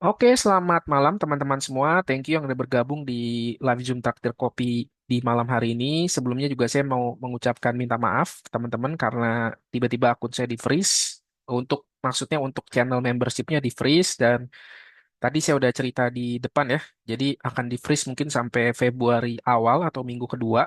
Oke, selamat malam teman-teman semua. Thank you yang udah bergabung di live Zoom Traktir Kopi di malam hari ini. Sebelumnya juga saya mau mengucapkan minta maaf teman-teman karena tiba-tiba akun saya di freeze maksudnya untuk channel membershipnya di freeze dan tadi saya udah cerita di depan ya. Jadi akan di freeze mungkin sampai Februari awal atau minggu kedua.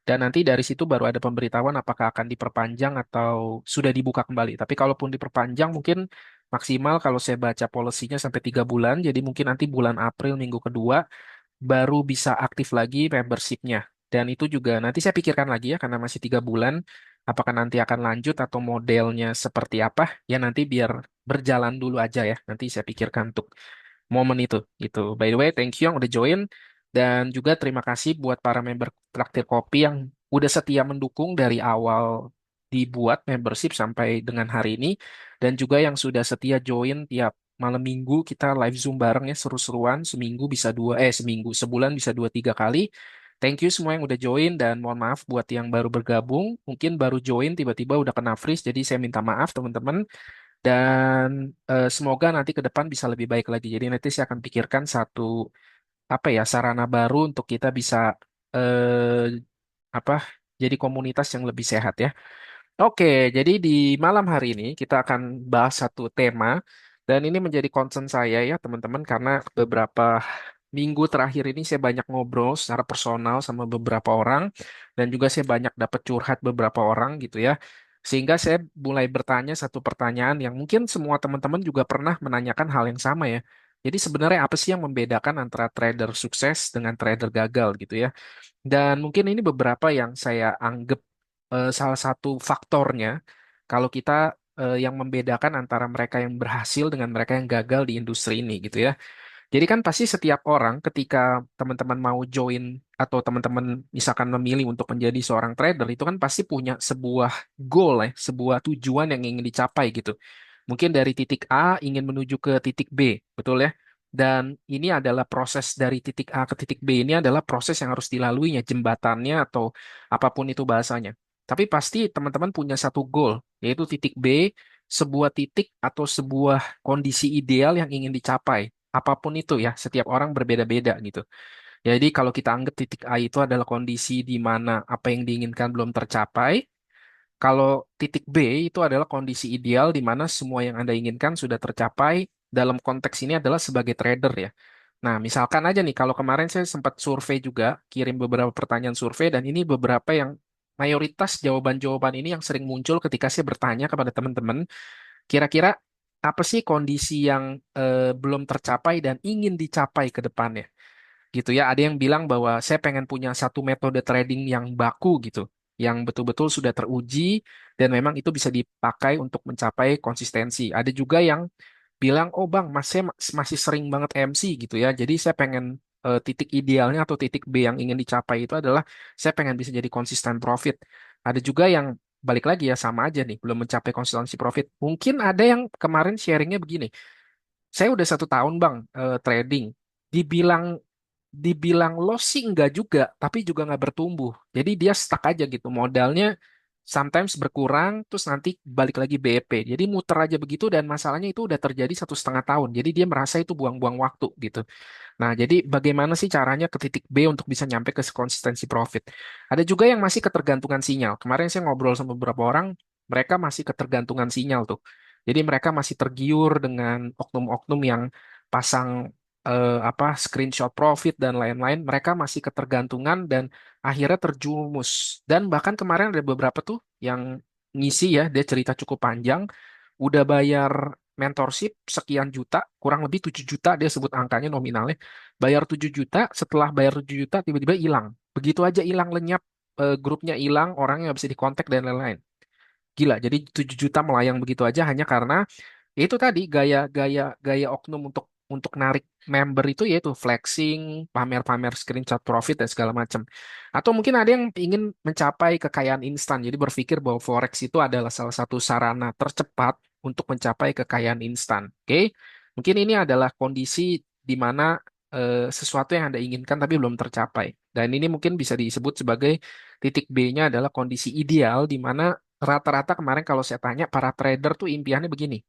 Dan nanti dari situ baru ada pemberitahuan apakah akan diperpanjang atau sudah dibuka kembali. Tapi kalaupun diperpanjang mungkin maksimal kalau saya baca polisinya sampai 3 bulan. Jadi mungkin nanti bulan April minggu kedua baru bisa aktif lagi membershipnya. Dan itu juga nanti saya pikirkan lagi ya karena masih 3 bulan. Apakah nanti akan lanjut atau modelnya seperti apa? Ya nanti biar berjalan dulu aja ya. Nanti saya pikirkan untuk momen itu gitu. By the way, thank you yang udah join dan juga terima kasih buat para member Traktir Kopi yang udah setia mendukung dari awal dibuat membership sampai dengan hari ini dan juga yang sudah setia join tiap malam minggu kita live Zoom bareng ya seru-seruan seminggu bisa seminggu sebulan bisa 2 3 kali. Thank you semua yang udah join dan mohon maaf buat yang baru bergabung mungkin baru join tiba-tiba udah kena freeze jadi saya minta maaf teman-teman dan semoga nanti ke depan bisa lebih baik lagi. Jadi nanti saya akan pikirkan satu apa ya sarana baru untuk kita bisa eh, apa jadi komunitas yang lebih sehat ya. Oke, jadi di malam hari ini kita akan bahas satu tema dan ini menjadi concern saya ya teman-teman karena beberapa minggu terakhir ini saya banyak ngobrol secara personal sama beberapa orang dan juga saya banyak dapat curhat beberapa orang gitu ya. Sehingga saya mulai bertanya satu pertanyaan yang mungkin semua teman-teman juga pernah menanyakan hal yang sama ya. Jadi sebenarnya apa sih yang membedakan antara trader sukses dengan trader gagal gitu ya? Dan mungkin ini beberapa yang saya anggap salah satu faktornya kalau kita yang membedakan antara mereka yang berhasil dengan mereka yang gagal di industri ini gitu ya. Jadi kan pasti setiap orang ketika teman-teman mau join atau teman-teman misalkan memilih untuk menjadi seorang trader itu kan pasti punya sebuah goal ya, sebuah tujuan yang ingin dicapai gitu. Mungkin dari titik A ingin menuju ke titik B, betul ya? Dan ini adalah proses dari titik A ke titik B ini adalah proses yang harus dilaluinya, jembatannya atau apapun itu bahasanya. Tapi pasti teman-teman punya satu goal, yaitu titik B, sebuah titik atau sebuah kondisi ideal yang ingin dicapai. Apapun itu ya, setiap orang berbeda-beda gitu. Jadi kalau kita anggap titik A itu adalah kondisi di mana apa yang diinginkan belum tercapai, kalau titik B itu adalah kondisi ideal di mana semua yang Anda inginkan sudah tercapai dalam konteks ini adalah sebagai trader ya. Nah, misalkan aja nih, kalau kemarin saya sempat survei juga, kirim beberapa pertanyaan survei, dan ini beberapa yang mayoritas jawaban-jawaban ini yang sering muncul ketika saya bertanya kepada teman-teman, kira-kira apa sih kondisi yang belum tercapai dan ingin dicapai ke depannya? Gitu ya. Ada yang bilang bahwa saya pengen punya satu metode trading yang baku gitu, yang betul-betul sudah teruji dan memang itu bisa dipakai untuk mencapai konsistensi. Ada juga yang bilang, oh bang, masih sering banget MC gitu ya. Jadi saya pengen titik idealnya atau titik B yang ingin dicapai itu adalah saya pengen bisa jadi konsisten profit. Ada juga yang balik lagi ya sama aja nih, belum mencapai konsistensi profit. Mungkin ada yang kemarin sharingnya begini, saya udah 1 tahun bang trading. Dibilang dibilang loss sih enggak juga, tapi juga nggak bertumbuh. Jadi dia stuck aja gitu. Modalnya sometimes berkurang, terus nanti balik lagi BEP. Jadi muter aja begitu dan masalahnya itu udah terjadi 1,5 tahun. Jadi dia merasa itu buang-buang waktu gitu. Nah, jadi bagaimana sih caranya ke titik B untuk bisa nyampe ke konsistensi profit? Ada juga yang masih ketergantungan sinyal. Kemarin saya ngobrol sama beberapa orang, mereka masih ketergantungan sinyal tuh. Jadi mereka masih tergiur dengan oknum-oknum yang pasang screenshot profit dan lain-lain. Mereka masih ketergantungan dan akhirnya terjumus. Dan bahkan kemarin ada beberapa tuh yang ngisi ya, dia cerita cukup panjang, udah bayar mentorship sekian juta, kurang lebih 7 juta dia sebut angkanya nominalnya. Bayar 7 juta, setelah bayar 7 juta tiba-tiba hilang. Begitu aja hilang lenyap, grupnya hilang, orangnya nggak bisa dikontak dan lain-lain. Gila, jadi 7 juta melayang begitu aja hanya karena ya itu tadi gaya oknum untuk narik member itu yaitu flexing, pamer-pamer screenshot profit dan segala macam. Atau mungkin ada yang ingin mencapai kekayaan instan. Jadi berpikir bahwa forex itu adalah salah satu sarana tercepat untuk mencapai kekayaan instan. Oke? Mungkin ini adalah kondisi di mana sesuatu yang Anda inginkan tapi belum tercapai. Dan ini mungkin bisa disebut sebagai titik B-nya adalah kondisi ideal di mana rata-rata kemarin kalau saya tanya para trader tuh impiannya begini,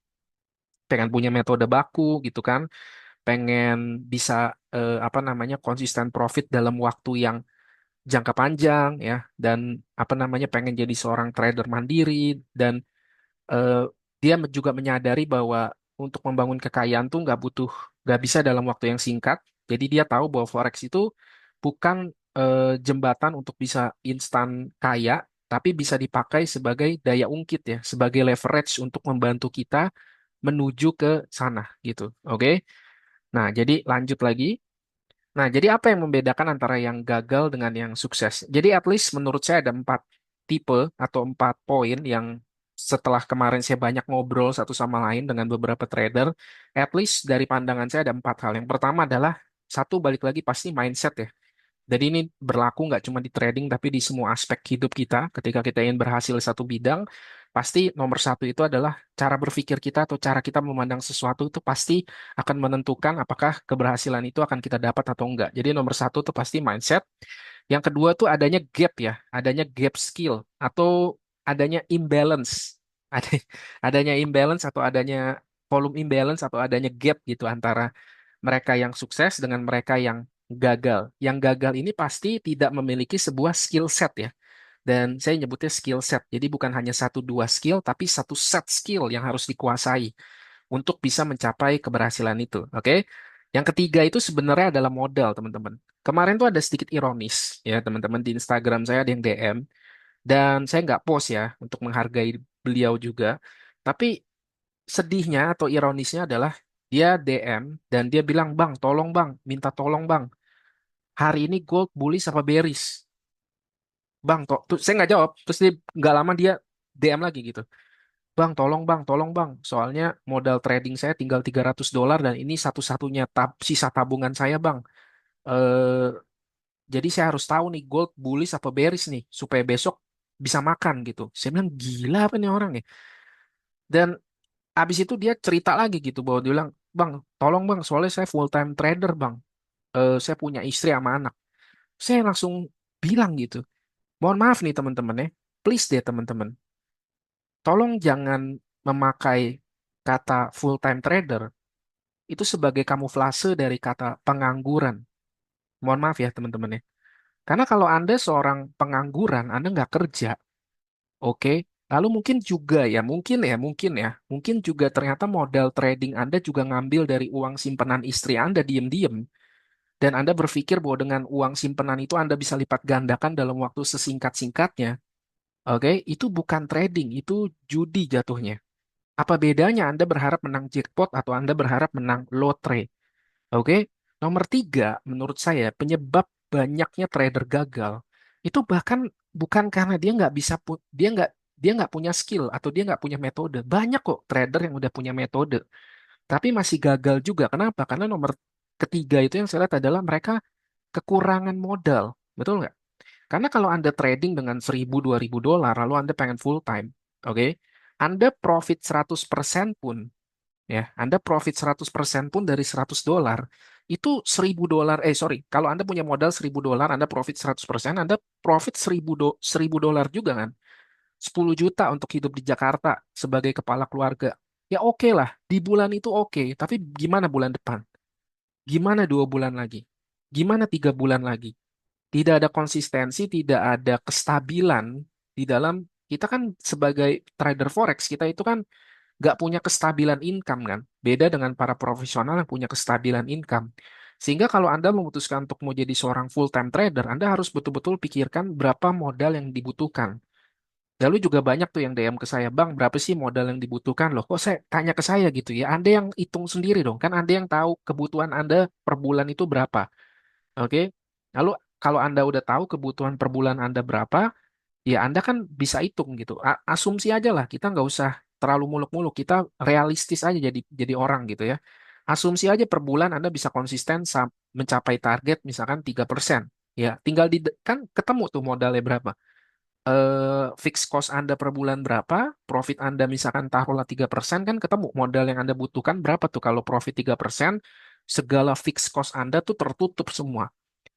pengen punya metode baku gitu kan, pengen bisa apa namanya konsisten profit dalam waktu yang jangka panjang ya, dan apa namanya pengen jadi seorang trader mandiri, dan eh, dia juga menyadari bahwa untuk membangun kekayaan tuh nggak bisa dalam waktu yang singkat. Jadi dia tahu bahwa forex itu bukan jembatan untuk bisa instan kaya, tapi bisa dipakai sebagai daya ungkit ya, sebagai leverage untuk membantu kita menuju ke sana gitu. Oke. Nah, jadi lanjut lagi. Nah, jadi apa yang membedakan antara yang gagal dengan yang sukses? Jadi at least menurut saya ada 4 tipe atau 4 poin yang setelah kemarin saya banyak ngobrol satu sama lain dengan beberapa trader, at least dari pandangan saya ada 4 hal. Yang pertama adalah satu, balik lagi pasti mindset ya. Jadi ini berlaku nggak cuma di trading, tapi di semua aspek hidup kita. Ketika kita ingin berhasil di satu bidang, pasti nomor satu itu adalah cara berpikir kita atau cara kita memandang sesuatu itu pasti akan menentukan apakah keberhasilan itu akan kita dapat atau enggak. Jadi nomor satu itu pasti mindset. Yang kedua tuh adanya gap ya, adanya gap skill atau adanya imbalance. Ada adanya imbalance atau adanya volume imbalance atau adanya gap gitu antara mereka yang sukses dengan mereka yang gagal. Yang gagal ini pasti tidak memiliki sebuah skill set ya. Dan saya nyebutnya skill set. Jadi bukan hanya satu dua skill, tapi satu set skill yang harus dikuasai untuk bisa mencapai keberhasilan itu. Oke? Yang ketiga itu sebenarnya adalah modal, teman-teman. Kemarin tuh ada sedikit ironis ya, teman-teman, di Instagram saya ada yang DM, dan saya nggak post ya untuk menghargai beliau juga. Tapi sedihnya atau ironisnya adalah dia DM dan dia bilang, "Bang, tolong bang, minta tolong bang. Hari ini gold bullish apa bearish? Bang, tuh saya nggak jawab. Terus dia nggak lama dia DM lagi gitu. Bang, tolong bang. Soalnya modal trading saya tinggal $300 dan ini satu-satunya sisa tabungan saya bang. Eh, jadi saya harus tahu nih gold bullish apa bearish nih supaya besok bisa makan gitu." Saya bilang gila apa nih orang ya. Dan abis itu dia cerita lagi gitu bahwa dia bilang, "Bang, tolong bang, soalnya saya full time trader bang. Saya punya istri sama anak." Saya langsung bilang gitu, "Mohon maaf nih teman-teman ya, please deh teman-teman, tolong jangan memakai kata full time trader itu sebagai kamuflase dari kata pengangguran." Mohon maaf ya teman-teman ya. Karena kalau Anda seorang pengangguran, Anda nggak kerja, oke. Lalu mungkin juga ternyata modal trading Anda juga ngambil dari uang simpanan istri Anda diem-diem. Dan Anda berpikir bahwa dengan uang simpanan itu Anda bisa lipat gandakan dalam waktu sesingkat-singkatnya. Oke, itu bukan trading, itu judi jatuhnya. Apa bedanya Anda berharap menang jackpot atau Anda berharap menang lotre? Oke, nomor tiga, menurut saya penyebab banyaknya trader gagal itu bahkan bukan karena dia nggak punya skill atau dia nggak punya metode. Banyak kok trader yang udah punya metode, tapi masih gagal juga. Kenapa? Karena nomor ketiga itu yang saya lihat adalah mereka kekurangan modal. Betul nggak? Karena kalau Anda trading dengan 1.000 2.000 dolar, lalu Anda pengen full time, oke? Anda profit 100% pun, ya, Anda profit 100% pun dari $100, itu $1.000, sorry, kalau Anda punya modal $1.000, Anda profit 100%, Anda profit $1.000 juga kan? 10 juta untuk hidup di Jakarta sebagai kepala keluarga. Ya oke lah, di bulan itu oke, tapi gimana bulan depan? Gimana 2 bulan lagi? Gimana 3 bulan lagi? Tidak ada konsistensi, tidak ada kestabilan di dalam kita kan sebagai trader forex kita itu kan nggak punya kestabilan income kan. Beda dengan para profesional yang punya kestabilan income. Sehingga kalau Anda memutuskan untuk mau jadi seorang full time trader, Anda harus betul-betul pikirkan berapa modal yang dibutuhkan. Lalu juga banyak tuh yang DM ke saya, "Bang, berapa sih modal yang dibutuhkan?" Loh, kok saya tanya ke saya gitu ya? Anda yang hitung sendiri dong, kan Anda yang tahu kebutuhan Anda per bulan itu berapa. Oke. Lalu kalau Anda udah tahu kebutuhan per bulan Anda berapa, ya Anda kan bisa hitung gitu. Asumsi aja lah, kita nggak usah terlalu muluk-muluk, kita realistis aja jadi orang gitu ya. Asumsi aja per bulan Anda bisa konsisten mencapai target misalkan 3%. Ya, tinggal kan ketemu tuh modalnya berapa. Fixed cost Anda per bulan berapa, profit Anda misalkan taruhlah 3%, kan ketemu modal yang Anda butuhkan berapa tuh kalau profit 3%, segala fixed cost Anda tuh tertutup semua.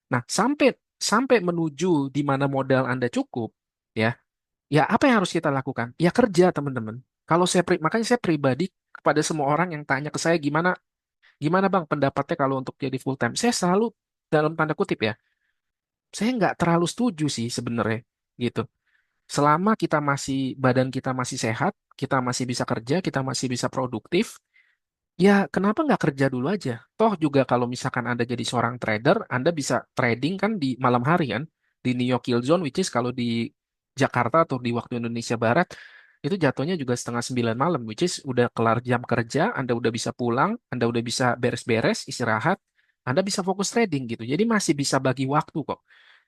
Nah, sampai sampai menuju di mana modal Anda cukup, ya, ya apa yang harus kita lakukan? Ya kerja, teman-teman. Kalau makanya saya pribadi kepada semua orang yang tanya ke saya gimana Gimana Bang pendapatnya kalau untuk jadi full time? Saya selalu dalam tanda kutip ya, saya nggak terlalu setuju sih sebenarnya gitu. Selama kita masih badan kita masih sehat, kita masih bisa kerja, kita masih bisa produktif, ya kenapa nggak kerja dulu aja? Toh juga kalau misalkan Anda jadi seorang trader, Anda bisa trading kan di malam hari kan, di New York Yield Zone, which is kalau di Jakarta atau di waktu Indonesia Barat, itu jatuhnya juga setengah 9 malam, which is udah kelar jam kerja, Anda udah bisa pulang, Anda udah bisa beres-beres, istirahat, Anda bisa fokus trading gitu. Jadi masih bisa bagi waktu kok.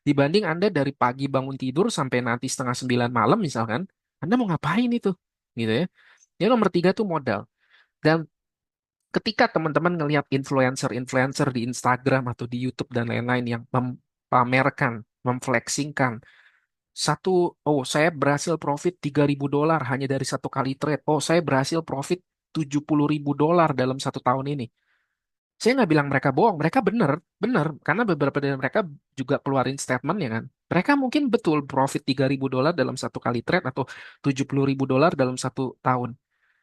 Dibanding Anda dari pagi bangun tidur sampai nanti setengah 9 malam misalkan, Anda mau ngapain itu? Gitu ya. Yang nomor tiga tuh modal. Dan ketika teman-teman ngelihat influencer-influencer di Instagram atau di YouTube dan lain-lain yang memamerkan, memflexingkan satu, oh saya berhasil profit $3.000 hanya dari satu kali trade. Oh saya berhasil profit $70.000 dalam satu tahun ini. Saya nggak bilang mereka bohong, mereka benar, benar. Karena beberapa dari mereka juga keluarin statement ya kan. Mereka mungkin betul profit $3.000 dalam satu kali trade atau $70.000 dalam satu tahun.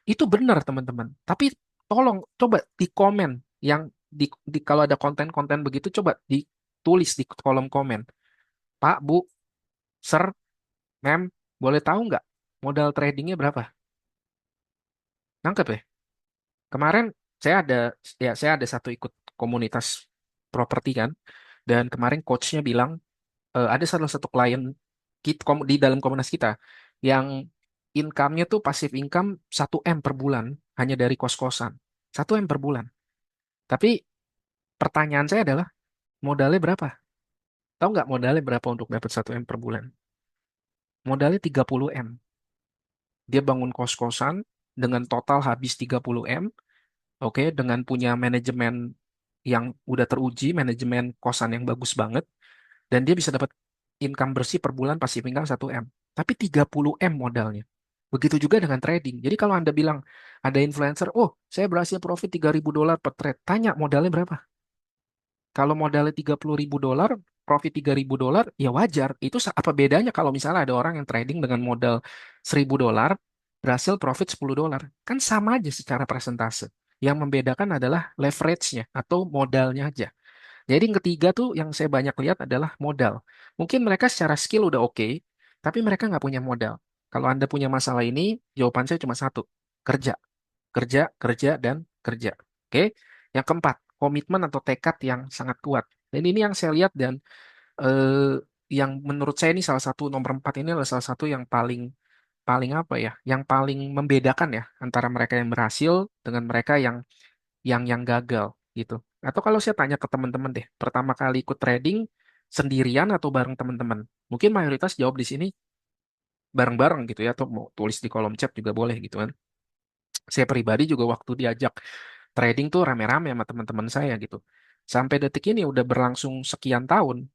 Itu benar, teman-teman. Tapi tolong coba di komen yang kalau ada konten-konten begitu coba ditulis di kolom komen. Pak, Bu, Sir, Mem, boleh tahu nggak modal tradingnya berapa? Nangkep ya? Kemarin saya ada saya ada satu ikut komunitas properti kan, dan kemarin coachnya bilang ada salah satu klien di dalam komunitas kita yang income-nya tuh pasif income 1 M per bulan hanya dari kos-kosan. 1 M per bulan. Tapi pertanyaan saya adalah modalnya berapa? Tahu nggak modalnya berapa untuk dapat 1 M per bulan? Modalnya 30 M. Dia bangun kos-kosan dengan total habis 30 M, oke, dengan punya manajemen yang udah teruji, manajemen kosan yang bagus banget, dan dia bisa dapat income bersih per bulan pasif income 1 M. Tapi 30 M modalnya. Begitu juga dengan trading. Jadi kalau Anda bilang ada influencer, oh saya berhasil profit $3.000 per trade. Tanya modalnya berapa? Kalau modalnya $30.000, profit $3.000, ya wajar. Itu apa bedanya kalau misalnya ada orang yang trading dengan modal $1.000, berhasil profit $10? Kan sama aja secara presentase. Yang membedakan adalah leverage-nya atau modalnya aja. Jadi yang ketiga tuh yang saya banyak lihat adalah modal. Mungkin mereka secara skill udah oke, tapi mereka nggak punya modal. Kalau Anda punya masalah ini, jawaban saya cuma satu. Kerja, kerja, kerja, dan kerja. Oke? Yang keempat, komitmen atau tekad yang sangat kuat. Dan ini yang saya lihat dan yang menurut saya ini salah satu nomor 4 ini adalah salah satu yang paling paling apa ya, yang paling membedakan ya antara mereka yang berhasil dengan mereka yang gagal gitu. Atau kalau saya tanya ke teman-teman deh, pertama kali ikut trading sendirian atau bareng teman-teman? Mungkin mayoritas jawab di sini bareng-bareng gitu ya, atau mau tulis di kolom chat juga boleh gitu kan. Saya pribadi juga waktu diajak trading tuh rame-rame sama teman-teman saya gitu. Sampai detik ini udah berlangsung sekian tahun,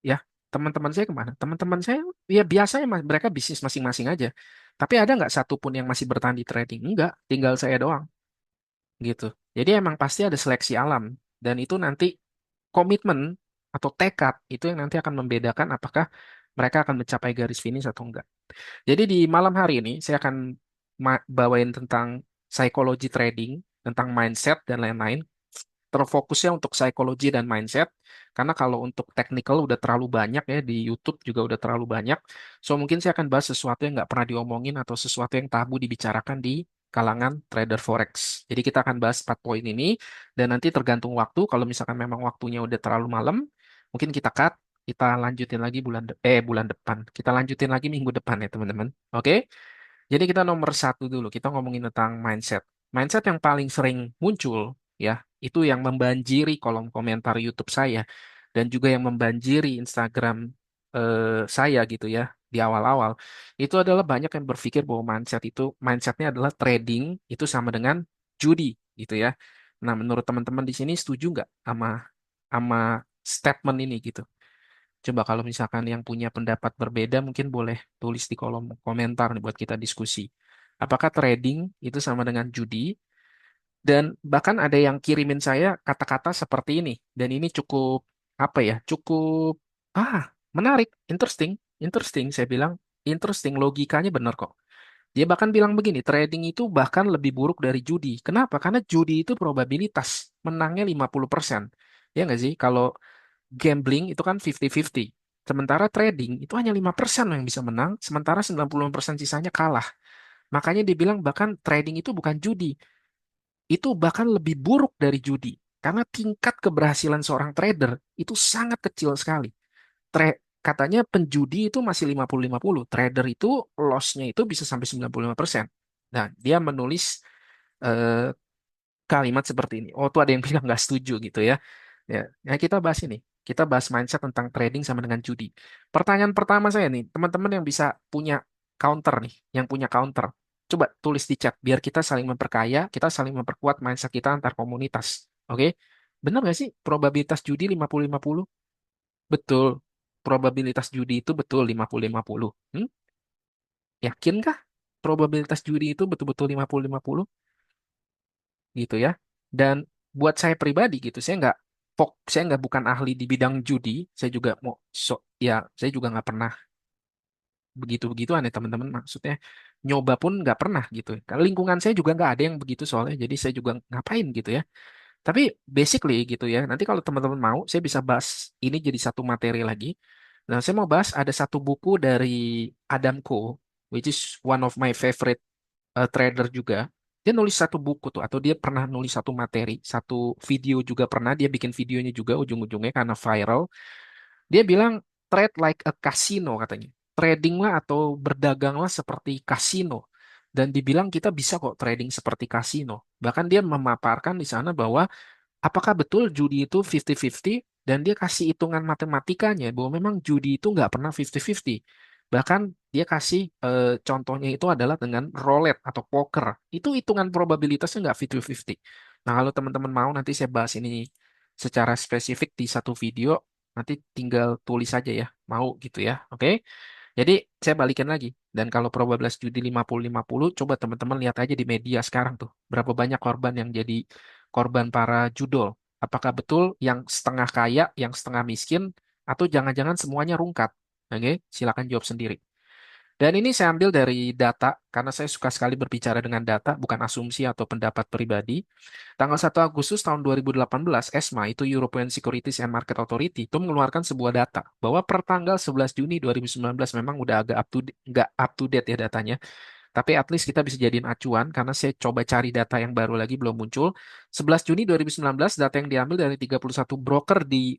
ya teman-teman saya kemana? Teman-teman saya ya biasanya mereka bisnis masing-masing aja. Tapi ada nggak satupun yang masih bertahan di trading? Enggak, tinggal saya doang gitu. Jadi emang pasti ada seleksi alam dan itu nanti komitmen atau tekad itu yang nanti akan membedakan apakah mereka akan mencapai garis finish atau enggak. Jadi di malam hari ini saya akan bawain tentang psikologi trading, tentang mindset dan lain-lain. Terfokusnya untuk psikologi dan mindset, karena kalau untuk technical udah terlalu banyak ya di YouTube juga udah terlalu banyak. So mungkin saya akan bahas sesuatu yang nggak pernah diomongin atau sesuatu yang tabu dibicarakan di kalangan trader forex. Jadi kita akan bahas 4 poin ini dan nanti tergantung waktu. Kalau misalkan memang waktunya udah terlalu malam, mungkin kita cut, kita lanjutin lagi bulan depan. Kita lanjutin lagi minggu depan ya teman-teman. Oke? Jadi kita nomor satu dulu, kita ngomongin tentang mindset. Mindset yang paling sering muncul, ya, itu yang membanjiri kolom komentar YouTube saya, dan juga yang membanjiri Instagram saya gitu ya, di awal-awal. Itu adalah banyak yang berpikir bahwa mindsetnya adalah trading, itu sama dengan judi gitu ya. Nah, menurut teman-teman di sini setuju nggak sama statement ini gitu? Coba kalau misalkan yang punya pendapat berbeda mungkin boleh tulis di kolom komentar nih buat kita diskusi. Apakah trading itu sama dengan judi? Dan bahkan ada yang kirimin saya kata-kata seperti ini. Dan ini cukup apa ya? Cukup ah menarik, interesting, interesting. Saya bilang interesting, logikanya benar kok. Dia bahkan bilang begini, trading itu bahkan lebih buruk dari judi. Kenapa? Karena judi itu probabilitas menangnya 50%. Ya nggak sih? Kalau gambling itu kan 50-50. Sementara trading itu hanya 5% yang bisa menang, sementara 95% sisanya kalah. Makanya dibilang bahkan trading itu bukan judi, itu bahkan lebih buruk dari judi. Karena tingkat keberhasilan seorang trader itu sangat kecil sekali. Katanya penjudi itu masih 50-50. Trader itu loss-nya itu bisa sampai 95%. Nah, dia menulis eh, kalimat seperti ini. Oh, tuh ada yang bilang nggak setuju gitu ya. Ya, ya kita bahas ini. Kita bahas mindset tentang trading sama dengan judi. Pertanyaan pertama saya nih, teman-teman yang bisa punya counter nih, yang punya counter. Coba tulis di chat, biar kita saling memperkaya, kita saling memperkuat mindset kita antar komunitas. Oke? Benar nggak sih probabilitas judi 50-50? Betul. Probabilitas judi itu betul 50-50. Yakinkah probabilitas judi itu betul-betul 50-50? Gitu ya. Dan buat saya pribadi gitu, saya nggak bukan ahli di bidang judi, saya juga mau ya saya juga nggak pernah begitu-begitu aneh teman-teman, maksudnya nyoba pun nggak pernah gitu. Karena lingkungan saya juga nggak ada yang begitu soalnya, jadi saya juga ngapain gitu ya. Tapi basically gitu ya, nanti kalau teman-teman mau, saya bisa bahas ini jadi satu materi lagi. Nah, saya mau bahas ada satu buku dari Adam Cole, which is one of my favorite trader juga. Dia nulis satu buku tuh, atau dia pernah nulis satu materi, satu video juga pernah, dia bikin videonya juga ujung-ujungnya karena viral. Dia bilang, trade like a casino katanya. Tradinglah atau berdaganglah seperti kasino. Dan dibilang kita bisa kok trading seperti kasino. Bahkan dia memaparkan di sana bahwa apakah betul judi itu 50-50 dan dia kasih hitungan matematikanya bahwa memang judi itu nggak pernah 50-50. Bahkan dia kasih contohnya itu adalah dengan roulette atau poker. Itu hitungan probabilitasnya nggak 50-50. Nah, kalau teman-teman mau nanti saya bahas ini secara spesifik di satu video, nanti tinggal tulis saja ya, mau gitu ya. Oke? Jadi saya balikin lagi. Dan kalau probabilitas judi 50-50, coba teman-teman lihat aja di media sekarang tuh. Berapa banyak korban yang jadi korban para judol. Apakah betul yang setengah kaya, yang setengah miskin, atau jangan-jangan semuanya rungkat? Oke, silakan jawab sendiri. Dan ini saya ambil dari data, karena saya suka sekali berbicara dengan data, bukan asumsi atau pendapat pribadi. Tanggal 1 Agustus tahun 2018, ESMA, itu European Securities and Market Authority, itu mengeluarkan sebuah data, bahwa per tanggal 11 Juni 2019 memang udah agak nggak up to date ya datanya, tapi at least kita bisa jadiin acuan, karena saya coba cari data yang baru lagi, belum muncul. 11 Juni 2019, data yang diambil dari 31 broker di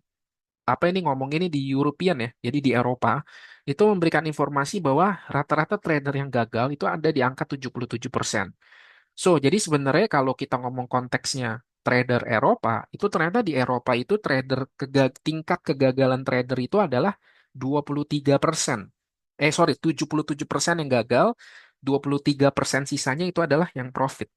apa ini ngomong ini di European ya, jadi di Eropa, itu memberikan informasi bahwa rata-rata trader yang gagal itu ada di angka 77%. So, jadi sebenarnya kalau kita ngomong konteksnya trader Eropa, itu ternyata di Eropa itu tingkat kegagalan trader itu adalah 23%. Sorry, 77% yang gagal, 23% sisanya itu adalah yang profit.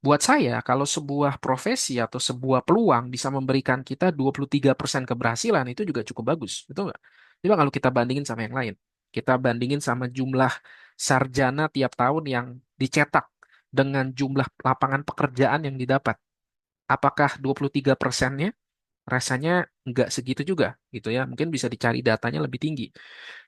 Buat saya, kalau sebuah profesi atau sebuah peluang bisa memberikan kita 23% keberhasilan, itu juga cukup bagus. Betul nggak? Coba kalau kita bandingin sama yang lain. Kita bandingin sama jumlah sarjana tiap tahun yang dicetak dengan jumlah lapangan pekerjaan yang didapat. Apakah 23%-nya? Rasanya nggak segitu juga gitu ya. Mungkin bisa dicari datanya lebih tinggi.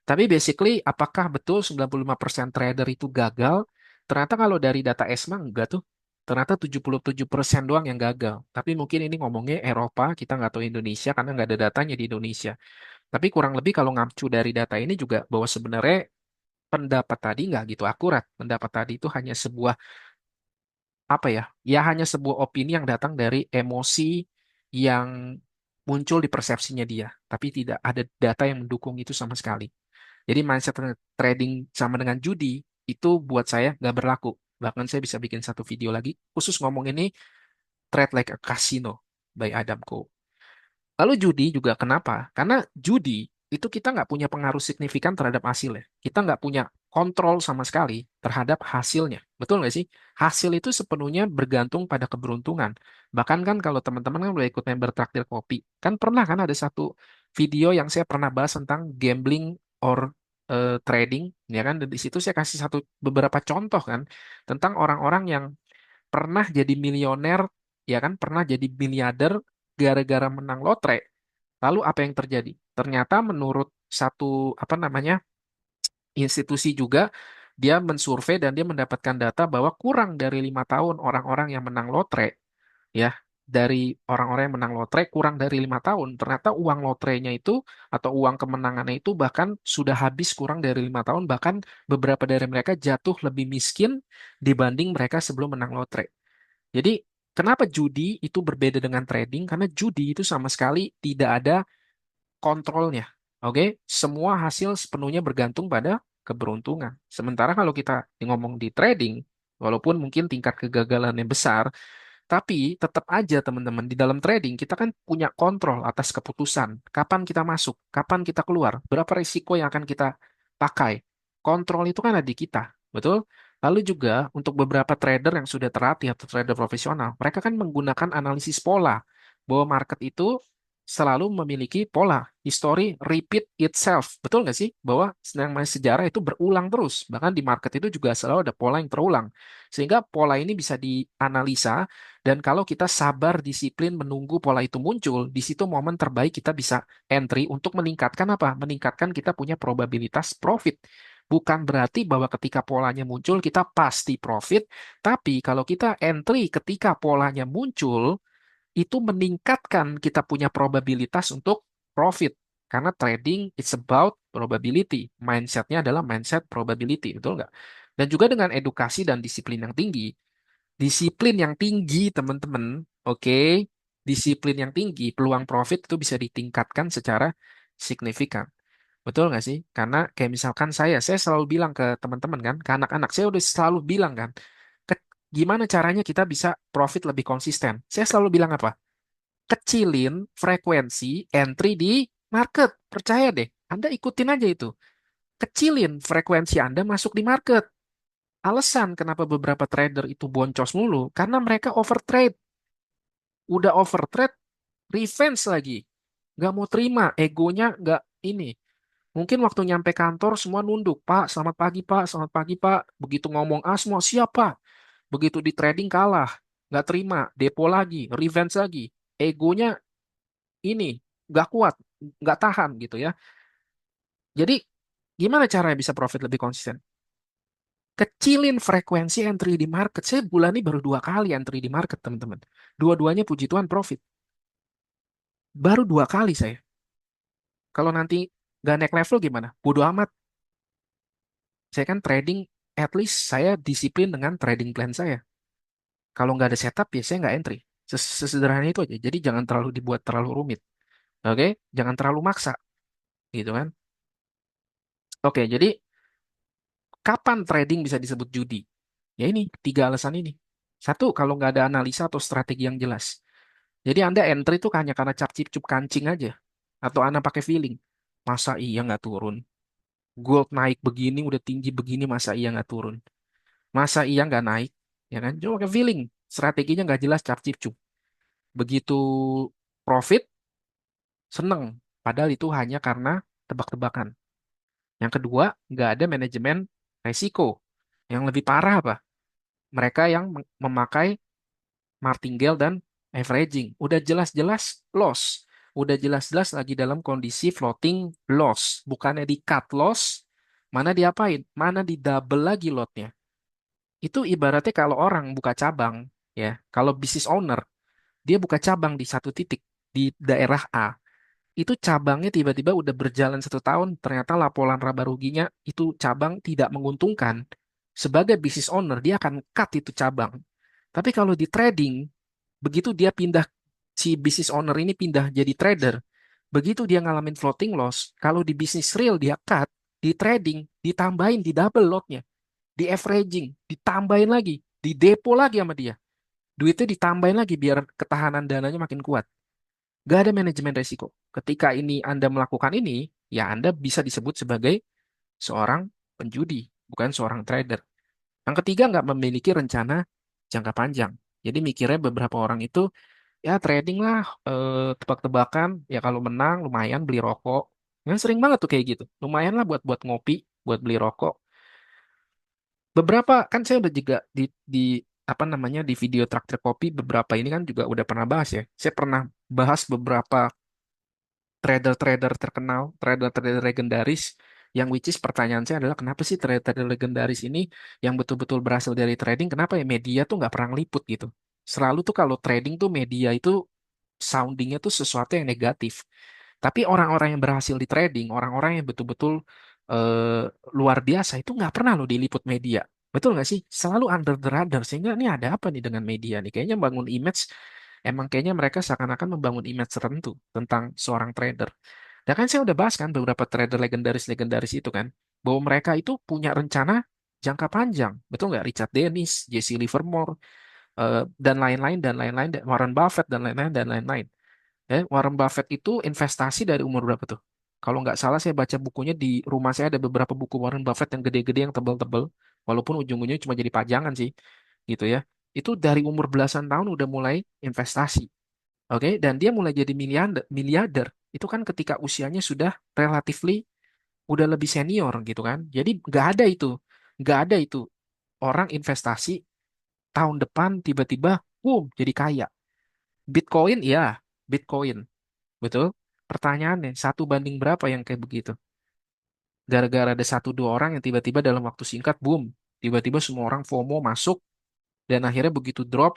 Tapi basically, apakah betul 95% trader itu gagal? Ternyata kalau dari data ESMA enggak tuh. Ternyata 77% doang yang gagal. Tapi mungkin ini ngomongnya Eropa, kita nggak tahu Indonesia karena nggak ada datanya di Indonesia. Tapi kurang lebih kalau ngamcu dari data ini juga bahwa sebenarnya pendapat tadi nggak gitu akurat. Pendapat tadi itu hanya sebuah apa ya? Ya hanya sebuah opini yang datang dari emosi yang muncul di persepsinya dia. Tapi tidak ada data yang mendukung itu sama sekali. Jadi mindset trading sama dengan judi itu buat saya nggak berlaku. Bahkan saya bisa bikin satu video lagi khusus ngomong ini Trade Like a Casino by Adam Cole. Lalu judi juga kenapa? Karena judi itu kita nggak punya pengaruh signifikan terhadap hasilnya. Kita nggak punya kontrol sama sekali terhadap hasilnya. Betul nggak sih? Hasil itu sepenuhnya bergantung pada keberuntungan. Bahkan kan kalau teman-teman kan udah ikut member Traktir Kopi, kan pernah kan ada satu video yang saya pernah bahas tentang gambling or trading, ya kan? Dan di situ saya kasih beberapa contoh kan tentang orang-orang yang pernah jadi milioner, ya kan, pernah jadi miliarder gara-gara menang lotre. Lalu apa yang terjadi? Ternyata menurut satu apa namanya institusi juga, Dia mensurvei dan dia mendapatkan data bahwa kurang dari 5 tahun orang-orang yang menang lotre, ya, dari orang-orang yang menang lotre kurang dari 5 tahun, ternyata uang lotrenya itu atau uang kemenangannya itu bahkan sudah habis kurang dari 5 tahun, bahkan beberapa dari mereka jatuh lebih miskin dibanding mereka sebelum menang lotre. Jadi, kenapa judi itu berbeda dengan trading? Karena judi itu sama sekali tidak ada kontrolnya. Oke, semua hasil sepenuhnya bergantung pada keberuntungan. Sementara kalau kita ngomong di trading, walaupun mungkin tingkat kegagalannya besar, tapi tetap aja teman-teman di dalam trading kita kan punya kontrol atas keputusan. Kapan kita masuk, kapan kita keluar, berapa risiko yang akan kita pakai. Kontrol itu kan ada di kita, betul? Lalu juga untuk beberapa trader yang sudah terlatih atau trader profesional, mereka kan menggunakan analisis pola bahwa market itu selalu memiliki pola, history repeat itself. Betul nggak sih? Bahwa yang namanya sejarah itu berulang terus. Bahkan di market itu juga selalu ada pola yang terulang. Sehingga pola ini bisa dianalisa dan kalau kita sabar, disiplin, menunggu pola itu muncul, di situ momen terbaik kita bisa entry untuk meningkatkan apa? Meningkatkan kita punya probabilitas profit. Bukan berarti bahwa ketika polanya muncul kita pasti profit, tapi kalau kita entry ketika polanya muncul, itu meningkatkan kita punya probabilitas untuk profit. Karena trading it's about probability. Mindsetnya adalah mindset probability, betul nggak? Dan juga dengan edukasi dan disiplin yang tinggi. Disiplin yang tinggi, teman-teman, oke? Disiplin yang tinggi, peluang profit itu bisa ditingkatkan secara signifikan. Betul nggak sih? Karena kayak misalkan saya selalu bilang ke teman-teman kan, ke anak-anak, saya udah selalu bilang kan, gimana caranya kita bisa profit lebih konsisten? Saya selalu bilang apa? Kecilin frekuensi entry di market. Percaya deh, Anda ikutin aja itu. Kecilin frekuensi Anda masuk di market. Alasan kenapa beberapa trader itu boncos mulu, karena mereka overtrade. Udah overtrade, revenge lagi. Nggak mau terima, egonya nggak ini. Mungkin waktu nyampe kantor semua nunduk, Pak, selamat pagi Pak, selamat pagi Pak. Begitu ngomong A semua siapa? Begitu di trading kalah, nggak terima, depo lagi, revenge lagi. Egonya ini nggak kuat, nggak tahan gitu ya. Jadi gimana caranya bisa profit lebih konsisten? Kecilin frekuensi entry di market. Saya bulan ini baru 2 kali entry di market, teman-teman. Dua-duanya puji Tuhan profit. Baru 2 kali saya. Kalau nanti nggak naik level gimana? Bodo amat. Saya kan trading, at least saya disiplin dengan trading plan saya. Kalau nggak ada setup ya saya nggak entry. Sesederhana itu aja. Jadi jangan terlalu dibuat terlalu rumit. Oke? Jangan terlalu maksa. Gitu kan? Oke, jadi kapan trading bisa disebut judi? Ya ini, 3 alasan ini. Satu, kalau nggak ada analisa atau strategi yang jelas. Jadi Anda entry itu hanya karena cap cip cup kancing aja. Atau Anda pakai feeling. Masa iya nggak turun? Gold naik begini, udah tinggi begini, masa iya nggak turun? Masa iya nggak naik? Ya kan? Cuma pakai feeling. Strateginya nggak jelas, cap cip cup. Begitu profit, seneng. Padahal itu hanya karena tebak-tebakan. Yang kedua, nggak ada manajemen resiko. Yang lebih parah apa? Mereka yang memakai martingale dan averaging. Udah jelas-jelas loss. Udah jelas-jelas lagi dalam kondisi floating loss. Bukannya di cut loss, mana diapain? Mana di double lagi lotnya. Itu ibaratnya kalau orang buka cabang, ya, kalau business owner, dia buka cabang di satu titik, di daerah A. Itu cabangnya tiba-tiba udah berjalan 1 tahun, ternyata laporan laba ruginya itu cabang tidak menguntungkan. Sebagai business owner, dia akan cut itu cabang. Tapi kalau di trading, begitu dia pindah, si business owner ini pindah jadi trader, begitu dia ngalamin floating loss, kalau di bisnis real dia cut, di trading ditambahin di double lotnya, di averaging ditambahin lagi, di depo lagi sama dia. Duitnya ditambahin lagi biar ketahanan dananya makin kuat. Gak ada manajemen resiko. Ketika ini Anda melakukan ini, ya Anda bisa disebut sebagai seorang penjudi, bukan seorang trader. Yang ketiga, nggak memiliki rencana jangka panjang. Jadi mikirnya beberapa orang itu, ya trading lah, tebak-tebakan, ya kalau menang lumayan beli rokok. Yang sering banget tuh kayak gitu. Lumayan lah buat buat ngopi, buat beli rokok. Beberapa kan saya udah juga di apa namanya di video traktir kopi beberapa ini kan juga udah pernah bahas ya. Saya pernah bahas beberapa trader-trader terkenal, trader-trader legendaris Yang which is pertanyaan saya adalah kenapa sih trader legendaris ini yang betul-betul berhasil dari trading, kenapa ya media tuh nggak pernah liput gitu? Selalu tuh kalau trading tuh media itu soundingnya tuh sesuatu yang negatif. Tapi orang-orang yang berhasil di trading, orang-orang yang betul-betul luar biasa itu nggak pernah loh diliput media. Betul nggak sih? Selalu under the radar. Sehingga ini ada apa nih dengan media nih? Kayaknya bangun image, emang kayaknya mereka seakan-akan membangun image tertentu tentang seorang trader. Dan kan saya udah bahas kan beberapa trader legendaris-legendaris itu kan, bahwa mereka itu punya rencana jangka panjang. Betul nggak? Richard Dennis, Jesse Livermore, dan lain-lain, dan lain-lain, Warren Buffett, dan lain-lain, dan lain-lain. Warren Buffett itu investasi dari umur berapa tuh? Kalau nggak salah saya baca bukunya di rumah saya ada beberapa buku Warren Buffett yang gede-gede yang tebel-tebel, walaupun ujung-ujungnya cuma jadi pajangan sih, gitu ya. Itu dari umur belasan tahun udah mulai investasi, oke? Dan dia mulai jadi miliarder, miliarder. Itu kan ketika usianya sudah relatively udah lebih senior gitu kan. Jadi nggak ada itu orang investasi tahun depan tiba-tiba, boom, jadi kaya. Bitcoin, ya, Bitcoin. Betul. Pertanyaannya, satu banding berapa yang kayak begitu? Gara-gara ada satu dua orang yang tiba-tiba dalam waktu singkat, boom. Tiba-tiba semua orang FOMO masuk, dan akhirnya begitu drop,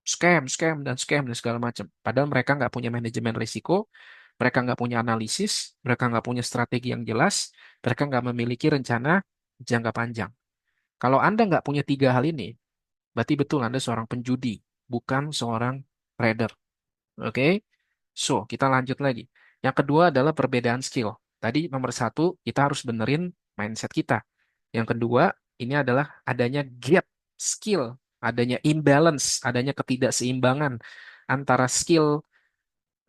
scam, scam, dan segala macam. Padahal mereka nggak punya manajemen risiko, mereka nggak punya analisis, mereka nggak punya strategi yang jelas, mereka nggak memiliki rencana jangka panjang. Kalau Anda nggak punya tiga hal ini, berarti betul Anda seorang penjudi, bukan seorang trader. Oke, so kita lanjut lagi. Yang kedua adalah perbedaan skill. Tadi nomor satu, kita harus benerin mindset kita. Yang kedua, ini adalah adanya gap skill, adanya imbalance, adanya ketidakseimbangan antara skill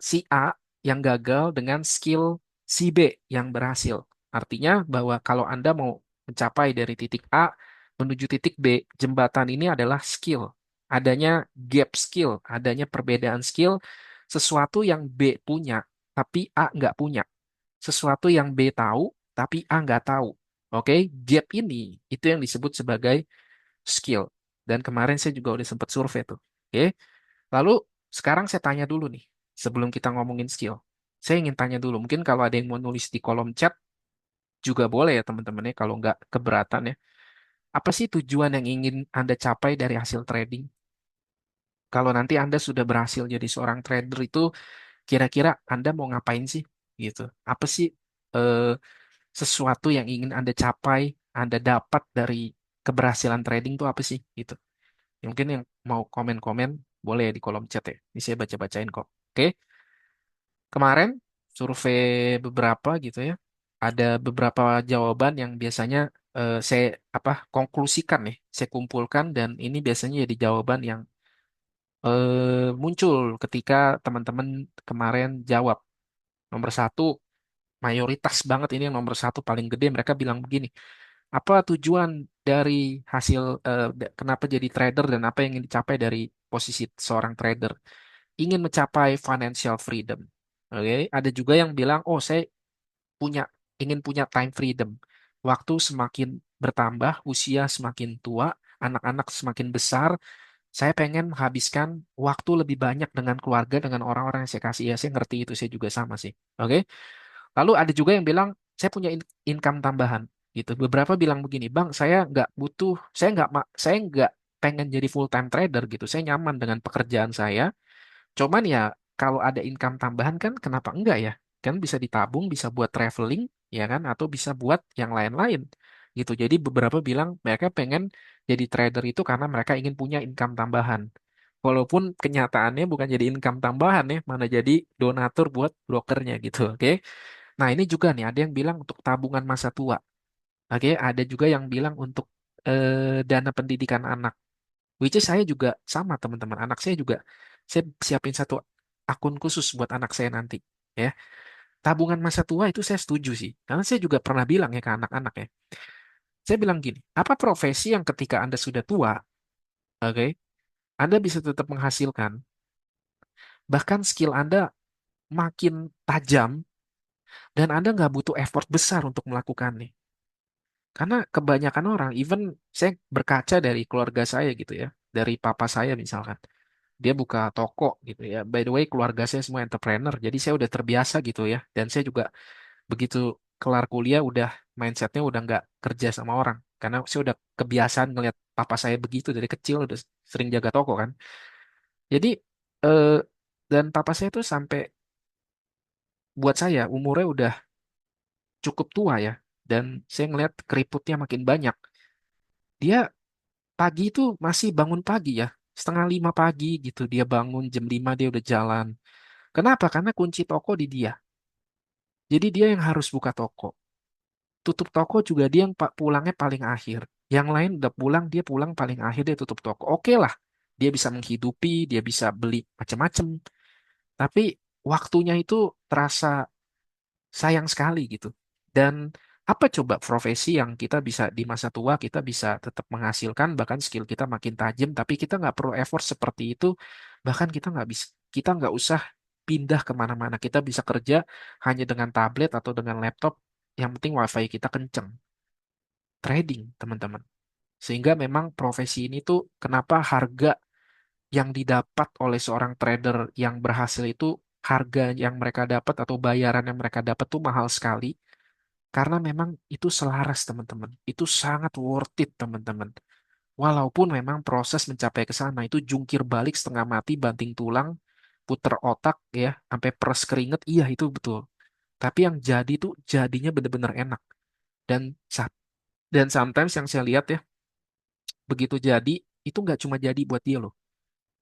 si A yang gagal dengan skill si B yang berhasil. Artinya bahwa kalau Anda mau mencapai dari titik A menuju titik B, jembatan ini adalah skill. Adanya gap skill, adanya perbedaan skill, sesuatu yang B punya, tapi A nggak punya. Sesuatu yang B tahu, tapi A nggak tahu. Oke, gap ini itu yang disebut sebagai skill. Dan kemarin saya juga udah sempat survei tuh. Oke, lalu sekarang saya tanya dulu nih, sebelum kita ngomongin skill. Saya ingin tanya dulu, mungkin kalau ada yang mau nulis di kolom chat juga boleh ya teman-teman ya, kalau nggak keberatan ya. Apa sih tujuan yang ingin Anda capai dari hasil trading? Kalau nanti Anda sudah berhasil jadi seorang trader itu, kira-kira Anda mau ngapain sih? Gitu. Apa sih eh, sesuatu yang ingin Anda capai, Anda dapat dari keberhasilan trading itu apa sih? Gitu. Ya, mungkin yang mau komen-komen boleh ya di kolom chat ya. Ini saya baca-bacain kok. Oke. Kemarin survei beberapa gitu ya. Ada beberapa jawaban yang biasanya saya apa konklusikan nih, saya kumpulkan dan ini biasanya jadi jawaban yang muncul ketika teman-teman kemarin jawab. Nomor satu, mayoritas banget ini yang nomor satu paling gede mereka bilang begini. Apa tujuan dari hasil kenapa jadi trader dan apa yang ingin dicapai dari posisi seorang trader? Ingin mencapai financial freedom. Oke, ada juga yang bilang, oh saya punya ingin punya time freedom. Waktu semakin bertambah, usia semakin tua, anak-anak semakin besar, saya pengen menghabiskan waktu lebih banyak dengan keluarga, dengan orang-orang yang saya kasih. Ya, saya ngerti itu, saya juga sama sih. Oke. Lalu ada juga yang bilang, saya punya income tambahan. Gitu. Beberapa bilang begini, Bang, saya nggak butuh, saya nggak pengen jadi full time trader gitu. Saya nyaman dengan pekerjaan saya. Cuman ya kalau ada income tambahan kan kenapa enggak ya? Kan bisa ditabung, bisa buat traveling, ya kan? Atau bisa buat yang lain-lain gitu. Jadi beberapa bilang mereka pengen jadi trader itu karena mereka ingin punya income tambahan. Walaupun kenyataannya bukan jadi income tambahan ya, mana jadi donatur buat brokernya gitu. Oke. Nah ini juga nih ada yang bilang untuk tabungan masa tua. Oke. Ada juga yang bilang untuk dana pendidikan anak. Which is saya juga sama teman-teman. Anak saya juga saya siapin satu akun khusus buat anak saya nanti. Ya, tabungan masa tua itu saya setuju sih. Karena saya juga pernah bilang ya ke anak-anak ya. Saya bilang gini, apa profesi yang ketika Anda sudah tua, oke, Anda bisa tetap menghasilkan, bahkan skill Anda makin tajam dan Anda nggak butuh effort besar untuk melakukannya. Karena kebanyakan orang, even saya berkaca dari keluarga saya gitu ya, dari papa saya misalkan. Dia buka toko gitu ya. By the way, keluarga saya semua entrepreneur, jadi saya udah terbiasa gitu ya. Dan saya juga begitu kelar kuliah udah mindsetnya udah nggak kerja sama orang. Karena saya udah kebiasaan ngelihat papa saya begitu dari kecil, udah sering jaga toko kan. Jadi, eh, dan papa saya tuh sampai buat saya umurnya udah cukup tua ya. Dan saya ngelihat keriputnya makin banyak. Dia pagi itu masih bangun pagi ya. Setengah 5 pagi gitu. Dia bangun jam 5 dia udah jalan. Kenapa? Karena kunci toko di dia. Jadi dia yang harus buka toko. Tutup toko juga dia yang pulangnya paling akhir. Yang lain udah pulang, dia pulang paling akhir dia tutup toko. Oke lah, dia bisa menghidupi, dia bisa beli macam-macam. Tapi waktunya itu terasa sayang sekali gitu. Dan apa coba profesi yang kita bisa di masa tua kita bisa tetap menghasilkan bahkan skill kita makin tajam tapi kita nggak perlu effort seperti itu bahkan kita nggak usah pindah kemana-mana kita bisa kerja hanya dengan tablet atau dengan laptop yang penting wifi kita kenceng trading teman-teman sehingga memang profesi ini tuh kenapa harga yang didapat oleh seorang trader yang berhasil itu harga yang mereka dapat atau bayaran yang mereka dapat tuh mahal sekali karena memang itu selaras teman-teman. Itu sangat worth it teman-teman. Walaupun memang proses mencapai ke sana itu jungkir balik setengah mati banting tulang, puter otak ya, sampai peres keringet, iya itu betul. Tapi yang jadi tuh jadinya bener-bener enak. Dan sa- dan sometimes yang saya lihat ya, begitu jadi itu nggak cuma jadi buat dia loh.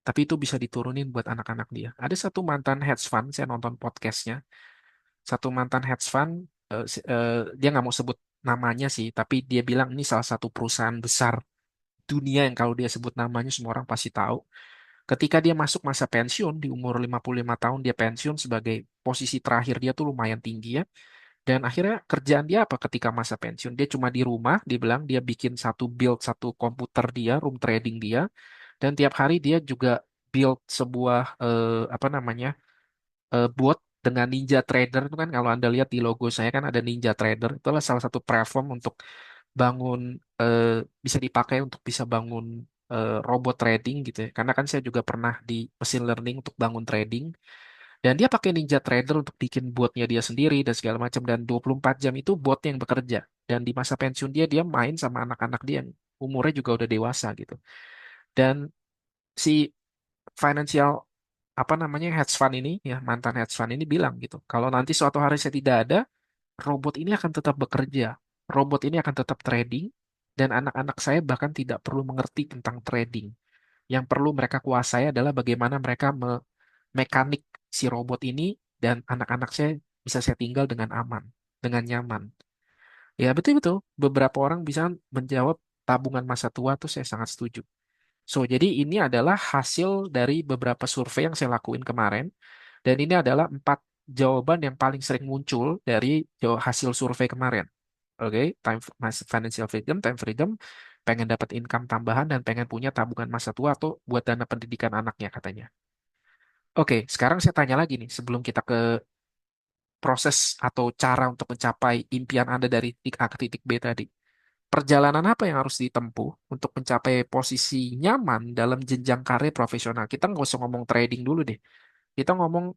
Tapi itu bisa diturunin buat anak-anak dia. Ada satu mantan hedge fund, saya nonton podcastnya. Satu mantan hedge fund, dia nggak mau sebut namanya sih, tapi dia bilang ini salah satu perusahaan besar dunia yang kalau dia sebut namanya semua orang pasti tahu. Ketika dia masuk masa pensiun di umur 55 tahun, dia pensiun sebagai posisi terakhir dia tuh lumayan tinggi ya. Dan akhirnya kerjaan dia apa ketika masa pensiun? Dia cuma di rumah, dia bilang dia bikin satu komputer dia, room trading dia, dan tiap hari dia juga build sebuah apa namanya bot dengan Ninja Trader itu kan kalau Anda lihat di logo saya kan ada Ninja Trader itulah salah satu platform untuk bangun eh, bisa dipakai untuk bisa bangun robot trading gitu ya. Karena kan saya juga pernah di machine learning untuk bangun trading dan dia pakai Ninja Trader untuk bikin botnya dia sendiri dan segala macam dan 24 jam itu bot yang bekerja dan di masa pensiun dia main sama anak-anak dia yang umurnya juga udah dewasa gitu. Dan si financial apa namanya hedge fund ini ya mantan hedge fund ini bilang gitu kalau nanti suatu hari saya tidak ada robot ini akan tetap bekerja robot ini akan tetap trading dan anak-anak saya bahkan tidak perlu mengerti tentang trading yang perlu mereka kuasai adalah bagaimana mereka mekanik si robot ini dan anak-anak saya bisa saya tinggal dengan aman dengan nyaman ya betul-betul beberapa orang bisa menjawab tabungan masa tua tuh saya sangat setuju. So, jadi ini adalah hasil dari beberapa survei yang saya lakuin kemarin. Dan ini adalah 4 jawaban yang paling sering muncul dari hasil survei kemarin. Oke, financial freedom, time freedom, pengen dapat income tambahan dan pengen punya tabungan masa tua atau buat dana pendidikan anaknya katanya. Oke, sekarang saya tanya lagi nih sebelum kita ke proses atau cara untuk mencapai impian Anda dari titik A ke titik B tadi. Perjalanan apa yang harus ditempuh untuk mencapai posisi nyaman dalam jenjang karir profesional? Kita nggak usah ngomong trading dulu deh. Kita ngomong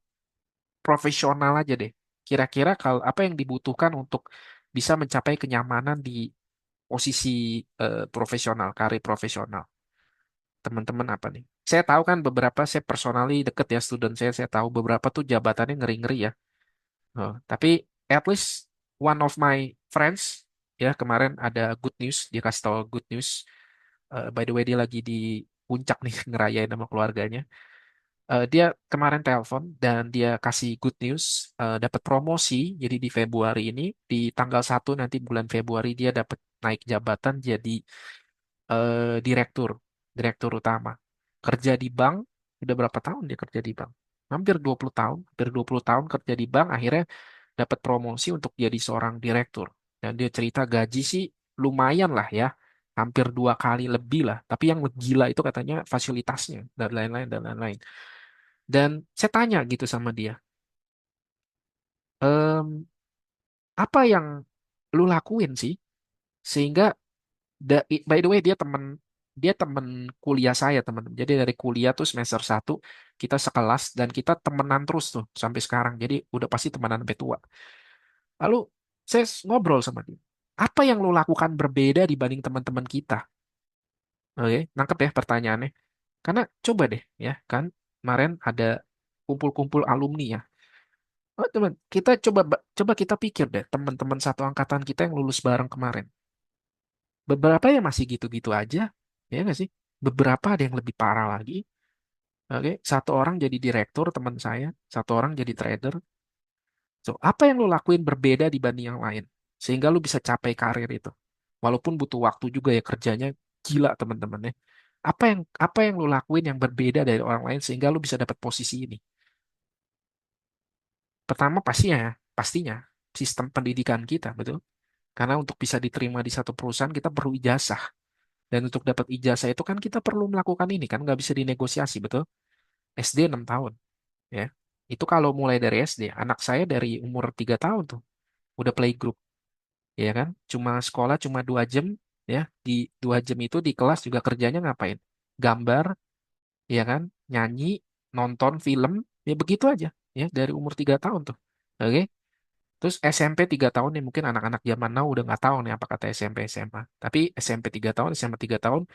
profesional aja deh. Kira-kira kalau apa yang dibutuhkan untuk bisa mencapai kenyamanan di posisi profesional, karir profesional. Teman-teman apa nih? Saya tahu kan beberapa saya personally deket ya student saya tahu beberapa tuh jabatannya ngeri-ngeri ya. Oh, tapi at least one of my friends ya kemarin ada good news, dia kasih tahu good news. By the way dia lagi di puncak nih ngerayain sama keluarganya. Dia kemarin telepon dan dia kasih good news, dapat promosi. Jadi di Februari ini, di tanggal 1 nanti bulan Februari dia dapat naik jabatan jadi direktur, direktur utama. Kerja di bank, udah berapa tahun dia kerja di bank? Hampir 20 tahun, hampir 20 tahun kerja di bank, akhirnya dapat promosi untuk jadi seorang direktur. Dan dia cerita gaji sih lumayan lah ya, hampir 2 kali lebih lah. Tapi yang gila itu katanya fasilitasnya dan lain-lain dan lain-lain. Dan saya tanya gitu sama dia, "Em, apa yang lu lakuin sih sehingga by the way dia temen kuliah saya teman. Jadi dari kuliah tuh semester 1 kita sekelas dan kita temenan terus tuh sampai sekarang. Jadi udah pasti temenan sampai tua. Lalu saya ngobrol sama dia. Apa yang lo lakukan berbeda dibanding teman-teman kita? Oke, nangkep ya pertanyaannya. Karena coba deh, ya kan, kemarin ada kumpul-kumpul alumni ya. Oh, teman, kita coba kita pikir deh, teman-teman satu angkatan kita yang lulus bareng kemarin. Beberapa yang masih gitu-gitu aja, ya nggak sih? Beberapa ada yang lebih parah lagi. Oke, satu orang jadi direktur teman saya, satu orang jadi trader. So, apa yang lo lakuin berbeda dibanding yang lain? Sehingga lo bisa capai karir itu. Walaupun butuh waktu juga ya kerjanya gila teman-teman ya. Apa yang lo lakuin yang berbeda dari orang lain sehingga lo bisa dapat posisi ini? Pertama pastinya sistem pendidikan kita, betul? Karena untuk bisa diterima di satu perusahaan kita perlu ijazah. Dan untuk dapat ijazah itu kan kita perlu melakukan ini kan nggak bisa dinegosiasi, betul? SD 6 tahun ya. Itu kalau mulai dari SD, anak saya dari umur 3 tahun tuh udah playgroup, ya kan? Cuma sekolah cuma 2 jam, ya. Di 2 jam itu di kelas juga kerjanya ngapain? Gambar, ya kan? Nyanyi, nonton film, ya begitu aja, ya dari umur 3 tahun tuh. Oke? Terus SMP 3 tahun nih mungkin anak-anak zaman now udah nggak tahu nih apa kata SMP SMA. Tapi SMP 3 tahun, SMA 3 tahun,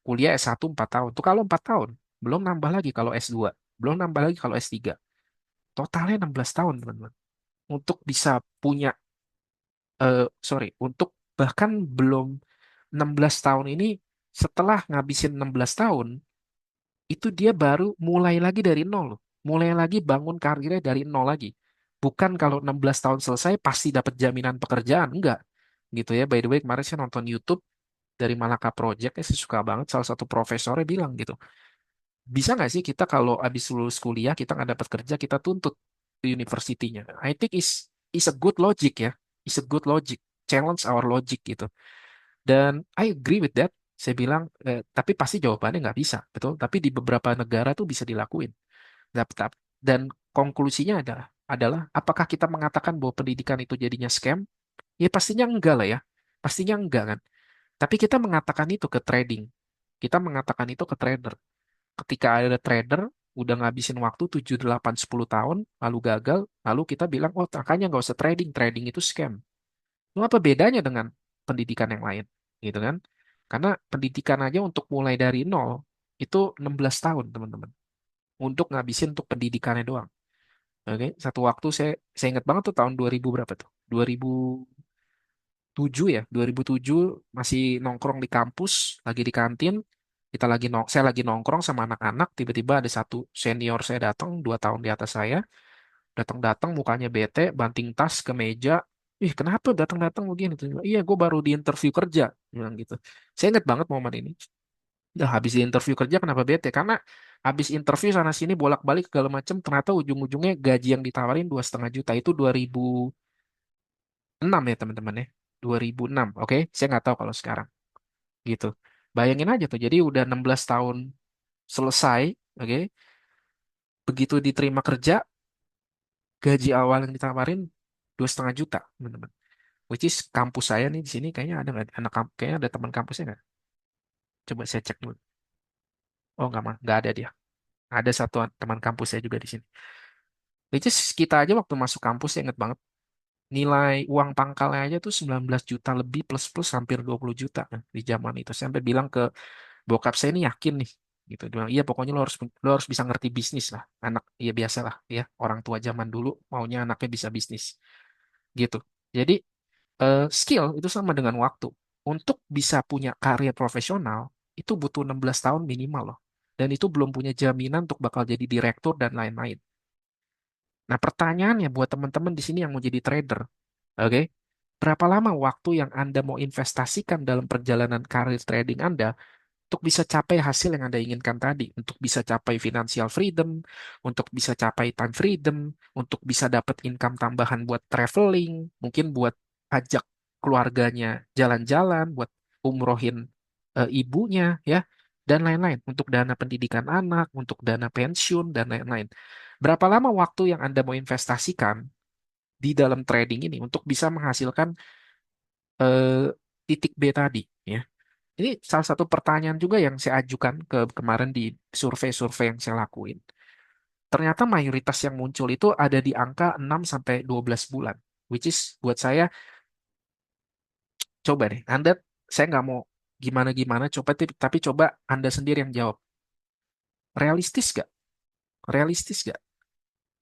kuliah S1 4 tahun. Tuh kalau 4 tahun, belum nambah lagi kalau S2, belum nambah lagi kalau S3. Totalnya 16 tahun, teman-teman. Untuk bisa punya, untuk bahkan belum 16 tahun ini, setelah ngabisin 16 tahun, itu dia baru mulai lagi dari nol loh. Mulai lagi bangun karirnya dari nol lagi. Bukan kalau 16 tahun selesai pasti dapat jaminan pekerjaan, enggak. Gitu ya. By the way, kemarin saya nonton YouTube dari Malaka Project, saya suka banget salah satu profesornya bilang gitu. Bisa nggak sih kita kalau habis lulus kuliah kita nggak dapat kerja kita tuntut ke university-nya? I think is a good logic ya, is a good logic, challenge our logic gitu. Dan I agree with that. Saya bilang, tapi pasti jawabannya nggak bisa, betul? Tapi di beberapa negara tuh bisa dilakuin. Dan konklusinya adalah apakah kita mengatakan bahwa pendidikan itu jadinya scam? Ya pastinya enggak lah ya, pastinya enggak kan. Tapi kita mengatakan itu ke trading, kita mengatakan itu ke trader. Ketika ada trader udah ngabisin waktu 7 8 10 tahun lalu gagal, lalu kita bilang, "Oh, makanya nggak usah trading, trading itu scam." Lu apa bedanya dengan pendidikan yang lain? Gitu kan? Karena pendidikan aja untuk mulai dari nol itu 16 tahun, teman-teman. Untuk ngabisin untuk pendidikannya doang. Oke, satu waktu saya ingat banget tuh tahun 2000 berapa tuh? 2007 ya, 2007 masih nongkrong di kampus, lagi di kantin, saya lagi nongkrong sama anak-anak, tiba-tiba ada satu senior saya datang, 2 tahun di atas saya, datang-datang mukanya bete, banting tas ke meja, ih kenapa datang-datang begini? Terus, iya gue baru di interview kerja, bilang gitu. Saya ingat banget momen ini. Udah habis di interview kerja kenapa bete? Karena habis interview sana sini bolak-balik segala macam, ternyata ujung-ujungnya gaji yang ditawarin 2,5 juta itu 2006 ya teman-teman ya. 2006, oke? Saya nggak tahu kalau sekarang gitu. Bayangin aja tuh, jadi udah 16 tahun selesai, oke? Begitu diterima kerja, gaji awal yang ditawarin 2,5 juta, teman-teman. Which is kampus saya nih di sini kayaknya ada nggak kayaknya ada teman kampusnya nggak? Coba saya cek dulu. Oh nggak ada dia. Ada satu teman kampus saya juga di sini. Which is kita aja waktu masuk kampus saya inget banget nilai uang pangkalnya aja tuh 19 juta lebih plus plus hampir 20 juta kan, di zaman itu. Saya sampai bilang ke bokap saya ini yakin nih gitu. Dia bilang, iya pokoknya lo harus bisa ngerti bisnis lah. Anak ya biasa lah ya orang tua zaman dulu maunya anaknya bisa bisnis gitu. Jadi skill itu sama dengan waktu. Untuk bisa punya karir profesional itu butuh 16 tahun minimal loh. Dan itu belum punya jaminan untuk bakal jadi direktur dan lain-lain. Nah, pertanyaannya buat teman-teman di sini yang mau jadi trader, oke? Berapa lama waktu yang Anda mau investasikan dalam perjalanan karir trading Anda untuk bisa capai hasil yang Anda inginkan tadi, untuk bisa capai financial freedom, untuk bisa capai time freedom, untuk bisa dapat income tambahan buat traveling, mungkin buat ajak keluarganya jalan-jalan, buat umrohin ibunya, ya, dan lain-lain, untuk dana pendidikan anak, untuk dana pensiun, dan lain-lain. Berapa lama waktu yang Anda mau investasikan di dalam trading ini untuk bisa menghasilkan eh, titik B tadi, ya? Ini salah satu pertanyaan juga yang saya ajukan kemarin di survei-survei yang saya lakuin. Ternyata mayoritas yang muncul itu ada di angka 6 sampai 12 bulan. Which is buat saya Coba deh, Anda, saya nggak mau gimana-gimana, coba tapi coba Anda sendiri yang jawab. Realistis gak? Realistis gak?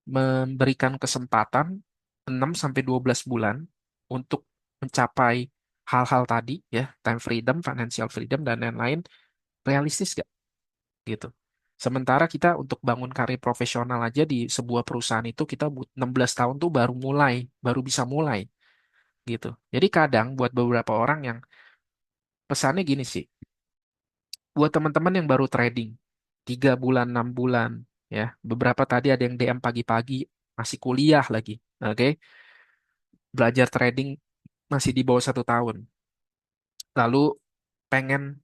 Memberikan kesempatan 6 sampai 12 bulan untuk mencapai hal-hal tadi ya, time freedom, financial freedom dan lain-lain, realistis gak gitu. Sementara kita untuk bangun karir profesional aja di sebuah perusahaan itu kita 16 tahun tuh baru mulai, baru bisa mulai gitu. Jadi kadang buat beberapa orang yang pesannya gini sih, buat teman-teman yang baru trading, 3 bulan, 6 bulan, ya, beberapa tadi ada yang DM pagi-pagi, masih kuliah lagi, oke, belajar trading masih di bawah 1 tahun, lalu pengen,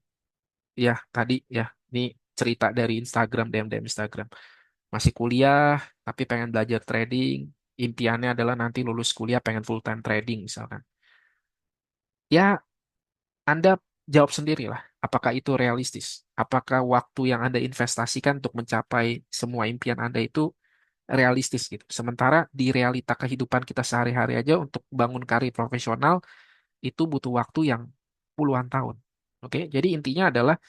ya tadi ya, ini cerita dari Instagram, DM Instagram, masih kuliah tapi pengen belajar trading, impiannya adalah nanti lulus kuliah pengen full time trading misalkan. Ya, Anda jawab sendirilah, apakah itu realistis? Apakah waktu yang Anda investasikan untuk mencapai semua impian Anda itu realistis gitu? Sementara di realita kehidupan kita sehari-hari aja untuk bangun karir profesional itu butuh waktu yang puluhan tahun. Oke, jadi intinya adalah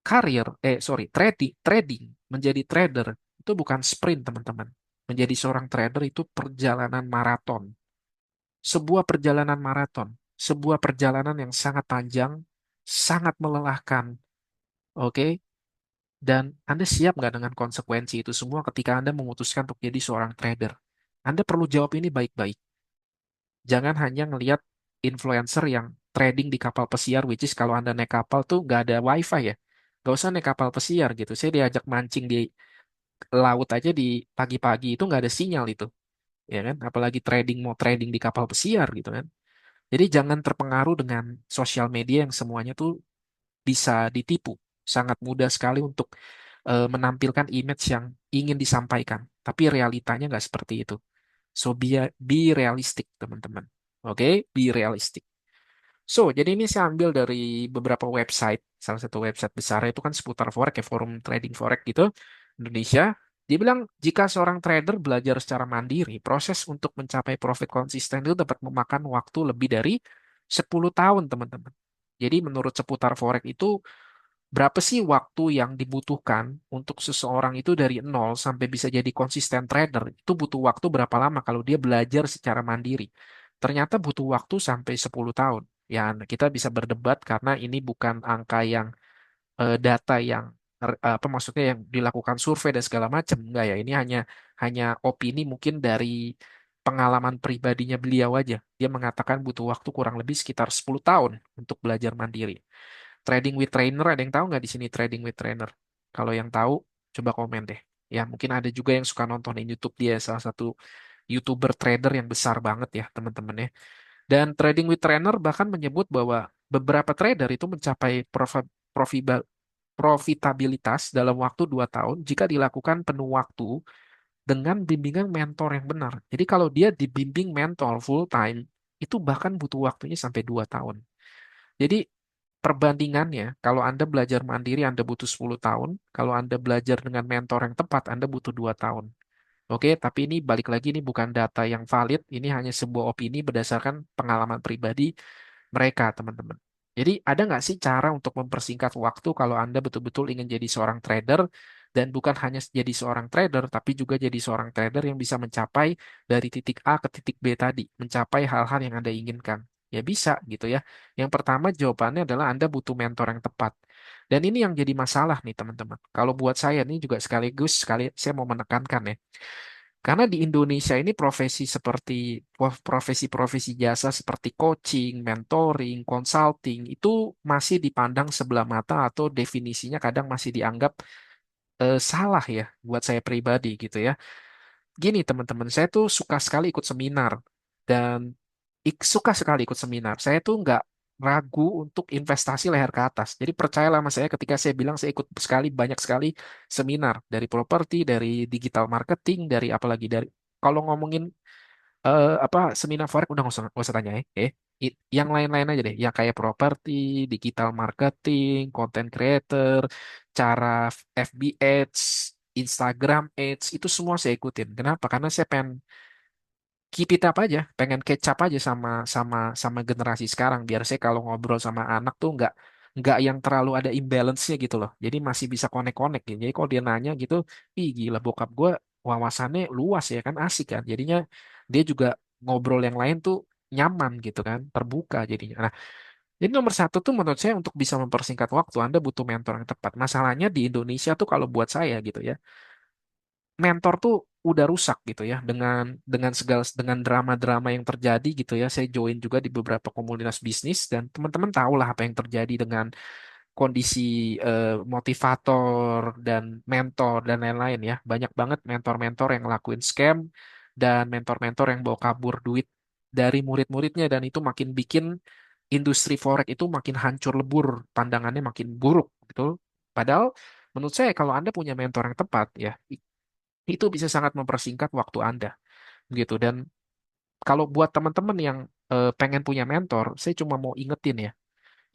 trading, trading, menjadi trader itu bukan sprint, teman-teman. Menjadi seorang trader itu perjalanan maraton. Sebuah perjalanan maraton, sebuah perjalanan yang sangat panjang, sangat melelahkan. Oke, dan Anda siap nggak dengan konsekuensi itu semua ketika Anda memutuskan untuk jadi seorang trader? Anda perlu jawab ini baik-baik. Jangan hanya ngelihat influencer yang trading di kapal pesiar, which is kalau Anda naik kapal tuh nggak ada wifi ya. Nggak usah naik kapal pesiar gitu. Saya diajak mancing di laut aja di pagi-pagi itu nggak ada sinyal itu. Ya kan? Apalagi trading, mau trading di kapal pesiar gitu kan. Jadi jangan terpengaruh dengan sosial media yang semuanya tuh bisa ditipu. Sangat mudah sekali untuk menampilkan image yang ingin disampaikan. Tapi realitanya nggak seperti itu. So be realistic, teman-teman. Oke, be realistic. So, jadi ini saya ambil dari beberapa website. Salah satu website besar itu kan seputar forex ya, forum trading forex gitu, Indonesia. Dia bilang, jika seorang trader belajar secara mandiri, proses untuk mencapai profit konsisten itu dapat memakan waktu lebih dari 10 tahun, teman-teman. Jadi menurut seputar forex itu, berapa sih waktu yang dibutuhkan untuk seseorang itu dari nol sampai bisa jadi konsisten trader? Itu butuh waktu berapa lama kalau dia belajar secara mandiri? Ternyata butuh waktu sampai 10 tahun. Ya, kita bisa berdebat karena ini bukan angka yang data yang apa maksudnya yang dilakukan survei dan segala macam. Enggak ya, ini hanya hanya opini mungkin dari pengalaman pribadinya beliau aja. Dia mengatakan butuh waktu kurang lebih sekitar 10 tahun untuk belajar mandiri. Trading with trainer, ada yang tahu nggak di sini trading with trainer? Kalau yang tahu, coba komen deh. Ya, mungkin ada juga yang suka nontonin YouTube, dia salah satu YouTuber trader yang besar banget ya, teman-teman ya. Dan trading with trainer bahkan menyebut bahwa beberapa trader itu mencapai profitabilitas dalam waktu 2 tahun jika dilakukan penuh waktu dengan bimbingan mentor yang benar. Jadi kalau dia dibimbing mentor full time, itu bahkan butuh waktunya sampai 2 tahun. Jadi perbandingannya, kalau Anda belajar mandiri, Anda butuh 10 tahun. Kalau Anda belajar dengan mentor yang tepat, Anda butuh 2 tahun. Oke, tapi ini balik lagi, ini bukan data yang valid. Ini hanya sebuah opini berdasarkan pengalaman pribadi mereka, teman-teman. Jadi, ada nggak sih cara untuk mempersingkat waktu kalau Anda betul-betul ingin jadi seorang trader dan bukan hanya jadi seorang trader, tapi juga jadi seorang trader yang bisa mencapai dari titik A ke titik B tadi, mencapai hal-hal yang Anda inginkan? Ya bisa gitu ya. Yang pertama jawabannya adalah Anda butuh mentor yang tepat. Dan ini yang jadi masalah nih teman-teman. Kalau buat saya ini juga sekali saya mau menekankan ya. Karena di Indonesia ini profesi-profesi jasa seperti coaching, mentoring, consulting itu masih dipandang sebelah mata atau definisinya kadang masih dianggap salah ya buat saya pribadi gitu ya. Gini teman-teman, saya tuh suka sekali ikut seminar dan suka sekali ikut seminar. Saya tuh nggak ragu untuk investasi leher ke atas. Jadi percayalah sama saya ketika saya bilang saya ikut banyak sekali seminar dari properti, dari digital marketing, dari apalagi dari kalau ngomongin apa seminar forex udah nggak usah tanya ya. Yang lain-lain aja deh, yang kayak properti, digital marketing, content creator, cara FB Ads, Instagram Ads itu semua saya ikutin. Kenapa? Karena saya pengen keep it up aja, pengen catch up aja sama sama generasi sekarang. Biar saya kalau ngobrol sama anak tuh nggak yang terlalu ada imbalance-nya gitu loh. Jadi masih bisa connect-connect gitu. Jadi kalau dia nanya gitu, ih gila bokap gue wawasannya luas ya kan, asik kan. Jadinya dia juga ngobrol yang lain tuh nyaman gitu kan, terbuka jadinya. Nah, jadi nomor satu tuh menurut saya untuk bisa mempersingkat waktu, Anda butuh mentor yang tepat. Masalahnya di Indonesia tuh kalau buat saya gitu ya, mentor tuh udah rusak gitu ya dengan segala dengan drama-drama yang terjadi gitu ya. Saya join juga di beberapa komunitas bisnis dan teman-teman tahu lah apa yang terjadi dengan kondisi motivator dan mentor dan lain-lain ya. Banyak banget mentor-mentor yang ngelakuin scam dan mentor-mentor yang bawa kabur duit dari murid-muridnya dan itu makin bikin industri forex itu makin hancur lebur, pandangannya makin buruk gitu. Padahal menurut saya kalau Anda punya mentor yang tepat ya, itu bisa sangat mempersingkat waktu Anda gitu. Dan kalau buat teman-teman yang pengen punya mentor, saya cuma mau ingetin ya,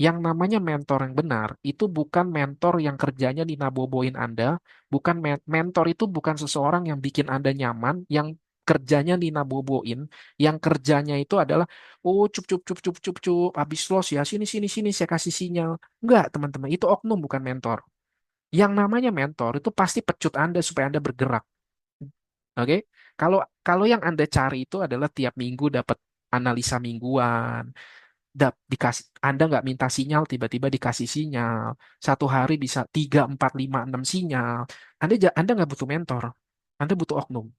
yang namanya mentor yang benar itu bukan mentor yang kerjanya dinaboboin Anda, bukan mentor itu bukan seseorang yang bikin Anda nyaman, yang kerjanya dinaboboin, yang kerjanya itu adalah oh cup cup cup cup cup cup habis los ya sini sini sini saya kasih sinyal. Enggak, teman-teman, itu oknum bukan mentor. Yang namanya mentor itu pasti pecut Anda supaya Anda bergerak. Oke, kalau kalau yang Anda cari itu adalah tiap minggu dapat analisa mingguan, dikasih Anda nggak minta sinyal, tiba-tiba dikasih sinyal. Satu hari bisa 3, 4, 5, 6 sinyal. Anda nggak butuh mentor, Anda butuh oknum.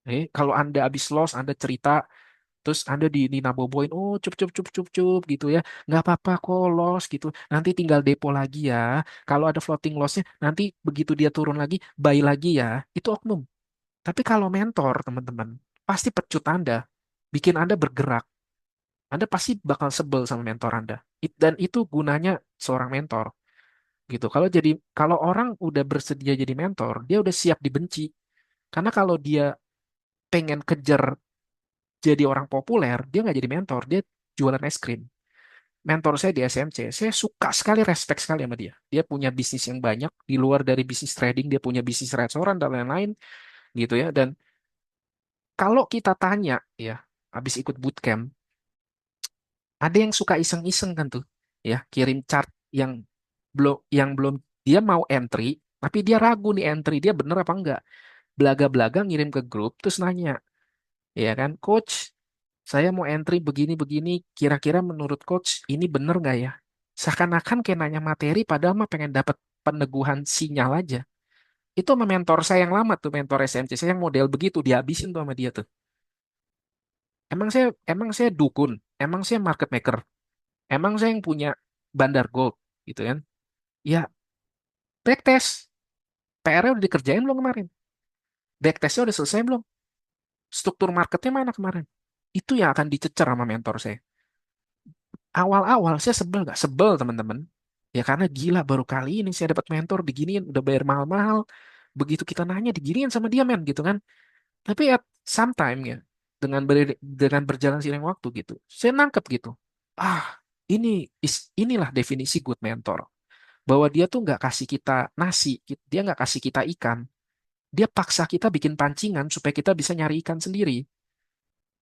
Oke, kalau Anda habis loss, Anda cerita, terus Anda dinaboboin, oh cup cup cup cup cup gitu ya, nggak apa-apa kok loss gitu. Nanti tinggal depo lagi ya. Kalau ada floating lossnya, nanti begitu dia turun lagi, buy lagi ya. Itu oknum. Tapi kalau mentor, teman-teman, pasti pecut Anda, bikin Anda bergerak. Anda pasti bakal sebel sama mentor Anda. Dan itu gunanya seorang mentor, gitu. Kalau orang udah bersedia jadi mentor, dia udah siap dibenci. Karena kalau dia pengen kejar jadi orang populer, dia nggak jadi mentor, dia jualan es krim. Mentor saya di SMC, saya suka sekali, respect sekali sama dia. Dia punya bisnis yang banyak, di luar dari bisnis trading, dia punya bisnis restoran dan lain-lain, gitu ya. Dan kalau kita tanya, ya, habis ikut bootcamp, ada yang suka iseng-iseng kan tuh, ya, kirim chart yang belum dia mau entry, tapi dia ragu nih entry dia bener apa enggak. Belaga-belaga ngirim ke grup terus nanya, ya kan, coach, saya mau entry begini-begini, kira-kira menurut coach ini bener nggak ya? Seakan-akan kayak nanya materi, padahal mah pengen dapat peneguhan sinyal aja. Itu sama mentor saya yang lama tuh, mentor SMC saya yang model begitu, dihabisin tuh sama dia tuh. Emang saya dukun, emang saya market maker, emang saya yang punya bandar gold, gitu kan? Ya, backtest. PR-nya udah dikerjain belum kemarin? Backtestnya udah selesai belum? Struktur marketnya mana kemarin? Itu yang akan dicecer sama mentor saya. Awal-awal saya sebel gak? Sebel teman-teman. Ya karena gila baru kali ini saya dapat mentor diginiin, udah bayar mahal-mahal. Begitu kita nanya diginiin sama dia men gitu kan. Tapi at sometime ya, dengan berjalan seiring waktu gitu, saya nangkep gitu. Ah, inilah definisi good mentor. Bahwa dia tuh nggak kasih kita nasi, dia nggak kasih kita ikan. Dia paksa kita bikin pancingan supaya kita bisa nyari ikan sendiri.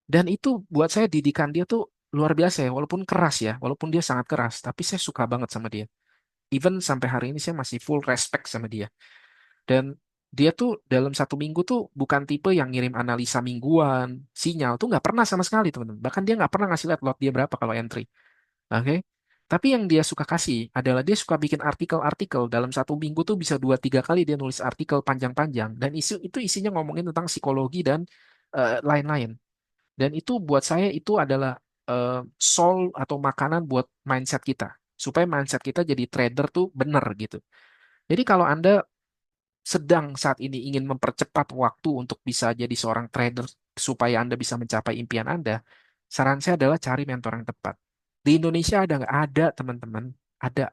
Dan itu buat saya didikan dia tuh luar biasa ya, walaupun keras ya, walaupun dia sangat keras, tapi saya suka banget sama dia. Even sampai hari ini saya masih full respect sama dia. Dan dia tuh dalam satu minggu tuh bukan tipe yang ngirim analisa mingguan, sinyal tuh nggak pernah sama sekali teman-teman. Bahkan dia nggak pernah ngasih lihat lot dia berapa kalau entry. Oke. Tapi yang dia suka kasih adalah dia suka bikin artikel-artikel dalam satu minggu tuh bisa 2, 3 kali dia nulis artikel panjang-panjang dan isu itu isinya ngomongin tentang psikologi dan lain-lain. Dan itu buat saya itu adalah soul atau makanan buat mindset kita supaya mindset kita jadi trader tuh bener gitu. Jadi kalau Anda sedang saat ini ingin mempercepat waktu untuk bisa jadi seorang trader supaya Anda bisa mencapai impian Anda, saran saya adalah cari mentor yang tepat. Di Indonesia ada nggak? Ada, teman-teman. Ada.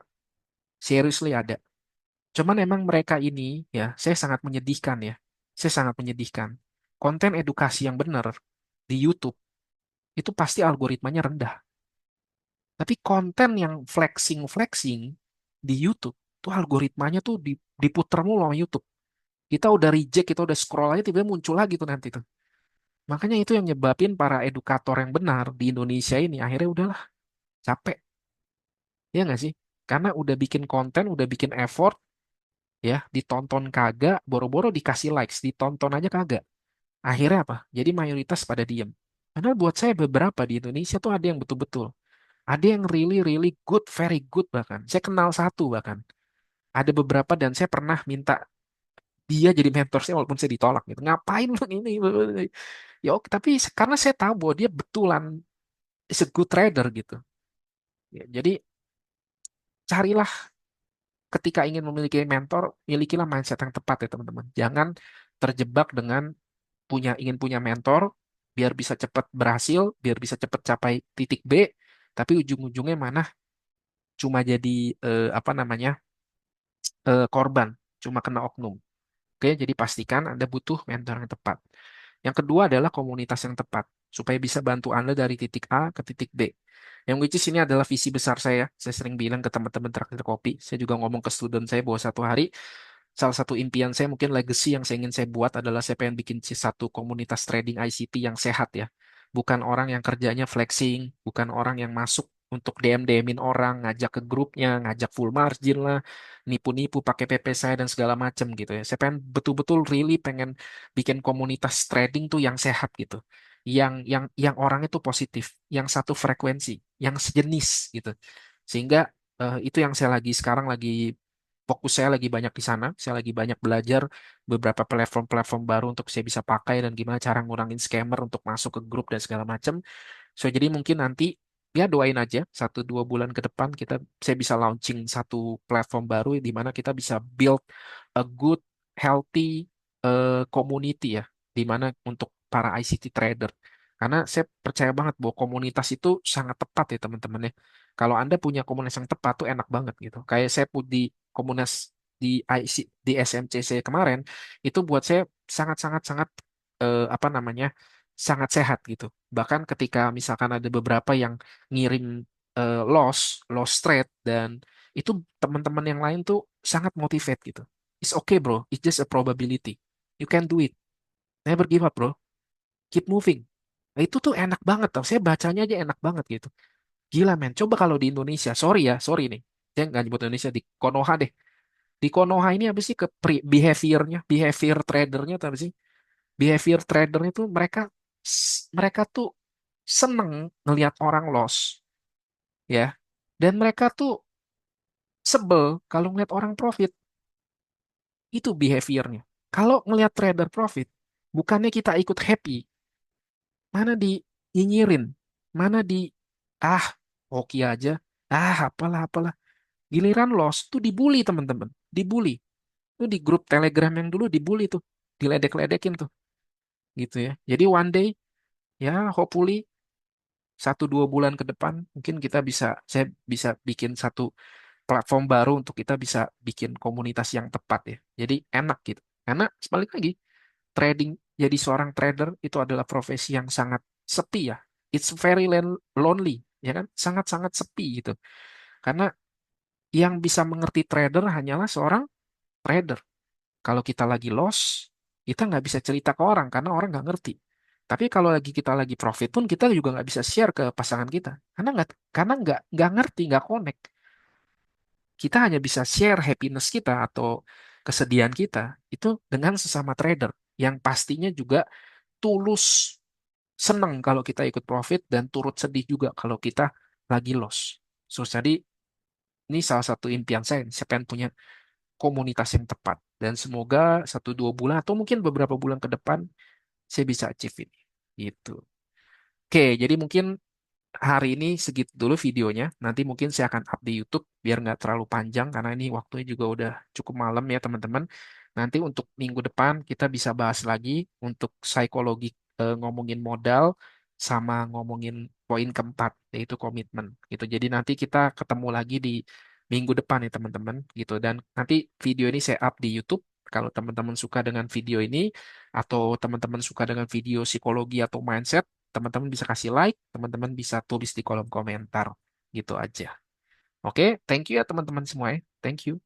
Seriously ada. Cuman emang mereka ini, ya, saya sangat menyedihkan ya. Saya sangat menyedihkan. Konten edukasi yang benar di YouTube, itu pasti algoritmanya rendah. Tapi konten yang flexing-flexing di YouTube, tuh algoritmanya tuh diputer mulu sama YouTube. Kita udah reject, kita udah scroll aja, tiba-tiba muncul lagi tuh nanti tuh. Makanya itu yang nyebabin para edukator yang benar di Indonesia ini akhirnya udahlah capek, ya nggak sih? Karena udah bikin konten, udah bikin effort, ya ditonton kagak, boro-boro dikasih likes, ditonton aja kagak. Akhirnya apa? Jadi mayoritas pada diem. Karena buat saya beberapa di Indonesia tuh ada yang betul-betul, ada yang really really good, very good bahkan. Saya kenal satu bahkan. Ada beberapa dan saya pernah minta dia jadi mentor saya walaupun saya ditolak gitu. Ngapain lu ini? Ya oke, tapi karena saya tahu bahwa dia betulan is a good trader gitu. Ya, jadi carilah ketika ingin memiliki mentor, milikilah mindset yang tepat ya teman-teman. Jangan terjebak dengan ingin punya mentor biar bisa cepat berhasil, biar bisa cepat capai titik B, tapi ujung-ujungnya mana cuma jadi apa namanya korban, cuma kena oknum. Oke, jadi pastikan Anda butuh mentor yang tepat. Yang kedua adalah komunitas yang tepat, supaya bisa bantu Anda dari titik A ke titik B. Yang which is ini adalah visi besar saya. Saya sering bilang ke teman-teman traktir kopi. Saya juga ngomong ke student saya bahwa satu hari salah satu impian saya mungkin legacy yang saya ingin saya buat adalah saya pengen bikin satu komunitas trading ICT yang sehat ya. Bukan orang yang kerjanya flexing, bukan orang yang masuk untuk DM-DM-in orang, ngajak ke grupnya, ngajak full margin lah, nipu-nipu pakai PP saya dan segala macam gitu ya. Saya pengen betul-betul really pengen bikin komunitas trading tuh yang sehat gitu. Yang orang itu positif, yang satu frekuensi, yang sejenis gitu. Sehingga itu yang saya lagi sekarang lagi fokus saya lagi banyak di sana. Saya lagi banyak belajar beberapa platform-platform baru untuk saya bisa pakai dan gimana cara ngurangin scammer untuk masuk ke grup dan segala macam. So, jadi mungkin nanti ya doain aja 1-2 bulan ke depan saya bisa launching satu platform baru di mana kita bisa build a good healthy community ya di mana untuk para ICT trader. Karena saya percaya banget bahwa komunitas itu sangat tepat ya teman-teman ya. Kalau Anda punya komunitas yang tepat tuh enak banget gitu. Kayak saya di komunitas di IC, di SMCC kemarin itu buat saya sangat-sangat sangat apa namanya sangat sehat gitu. Bahkan ketika misalkan ada beberapa yang ngirim loss trade dan itu teman-teman yang lain tuh sangat motivate gitu. It's okay bro, it's just a probability. You can do it. Never give up bro. Keep moving. Nah, itu tuh enak banget tau. Saya bacanya aja enak banget gitu. Gila men. Coba kalau di Indonesia, sorry ya, sorry nih. Saya nggak nyebut Indonesia di Konoha deh. Di Konoha ini apa sih ke behaviornya, behavior tradernya tuh apa sih? Behavior tradernya tuh mereka tuh seneng ngelihat orang loss ya. Dan mereka tuh sebel kalau ngelihat orang profit. Itu behaviornya. Kalau ngelihat trader profit, bukannya kita ikut happy, mana di nyinyirin, mana di ah oke aja, apalah apalah. Giliran loss tuh dibully teman-teman, dibully. Tuh di grup Telegram yang dulu dibully tuh, diledek-ledekin tuh, gitu ya. Jadi one day ya hopefully 1-2 bulan ke depan mungkin saya bisa bikin satu platform baru untuk kita bisa bikin komunitas yang tepat ya. Jadi enak gitu. Karena sebalik lagi trading jadi seorang trader itu adalah profesi yang sangat sepi ya. It's very lonely ya kan, sangat-sangat sepi gitu. Karena yang bisa mengerti trader hanyalah seorang trader. Kalau kita lagi loss, kita nggak bisa cerita ke orang karena orang nggak ngerti. Tapi kalau kita lagi profit pun kita juga nggak bisa share ke pasangan kita karena nggak ngerti, nggak connect. Kita hanya bisa share happiness kita atau kesedihan kita itu dengan sesama trader yang pastinya juga tulus seneng kalau kita ikut profit dan turut sedih juga kalau kita lagi loss. So, jadi ini salah satu impian saya. Saya pengen punya komunitas yang tepat. Dan semoga 1-2 bulan atau mungkin beberapa bulan ke depan saya bisa achieve ini. Gitu. Oke, jadi mungkin hari ini segitu dulu videonya. Nanti mungkin saya akan up di YouTube biar nggak terlalu panjang karena ini waktunya juga udah cukup malam ya teman-teman. Nanti untuk minggu depan kita bisa bahas lagi untuk psikologi ngomongin modal sama ngomongin poin keempat yaitu komitmen gitu. Jadi nanti kita ketemu lagi di minggu depan ya teman-teman gitu. Dan nanti video ini saya up di YouTube. Kalau teman-teman suka dengan video ini atau teman-teman suka dengan video psikologi atau mindset, teman-teman bisa kasih like, teman-teman bisa tulis di kolom komentar. Gitu aja. Oke, thank you ya teman-teman semua ya. Thank you.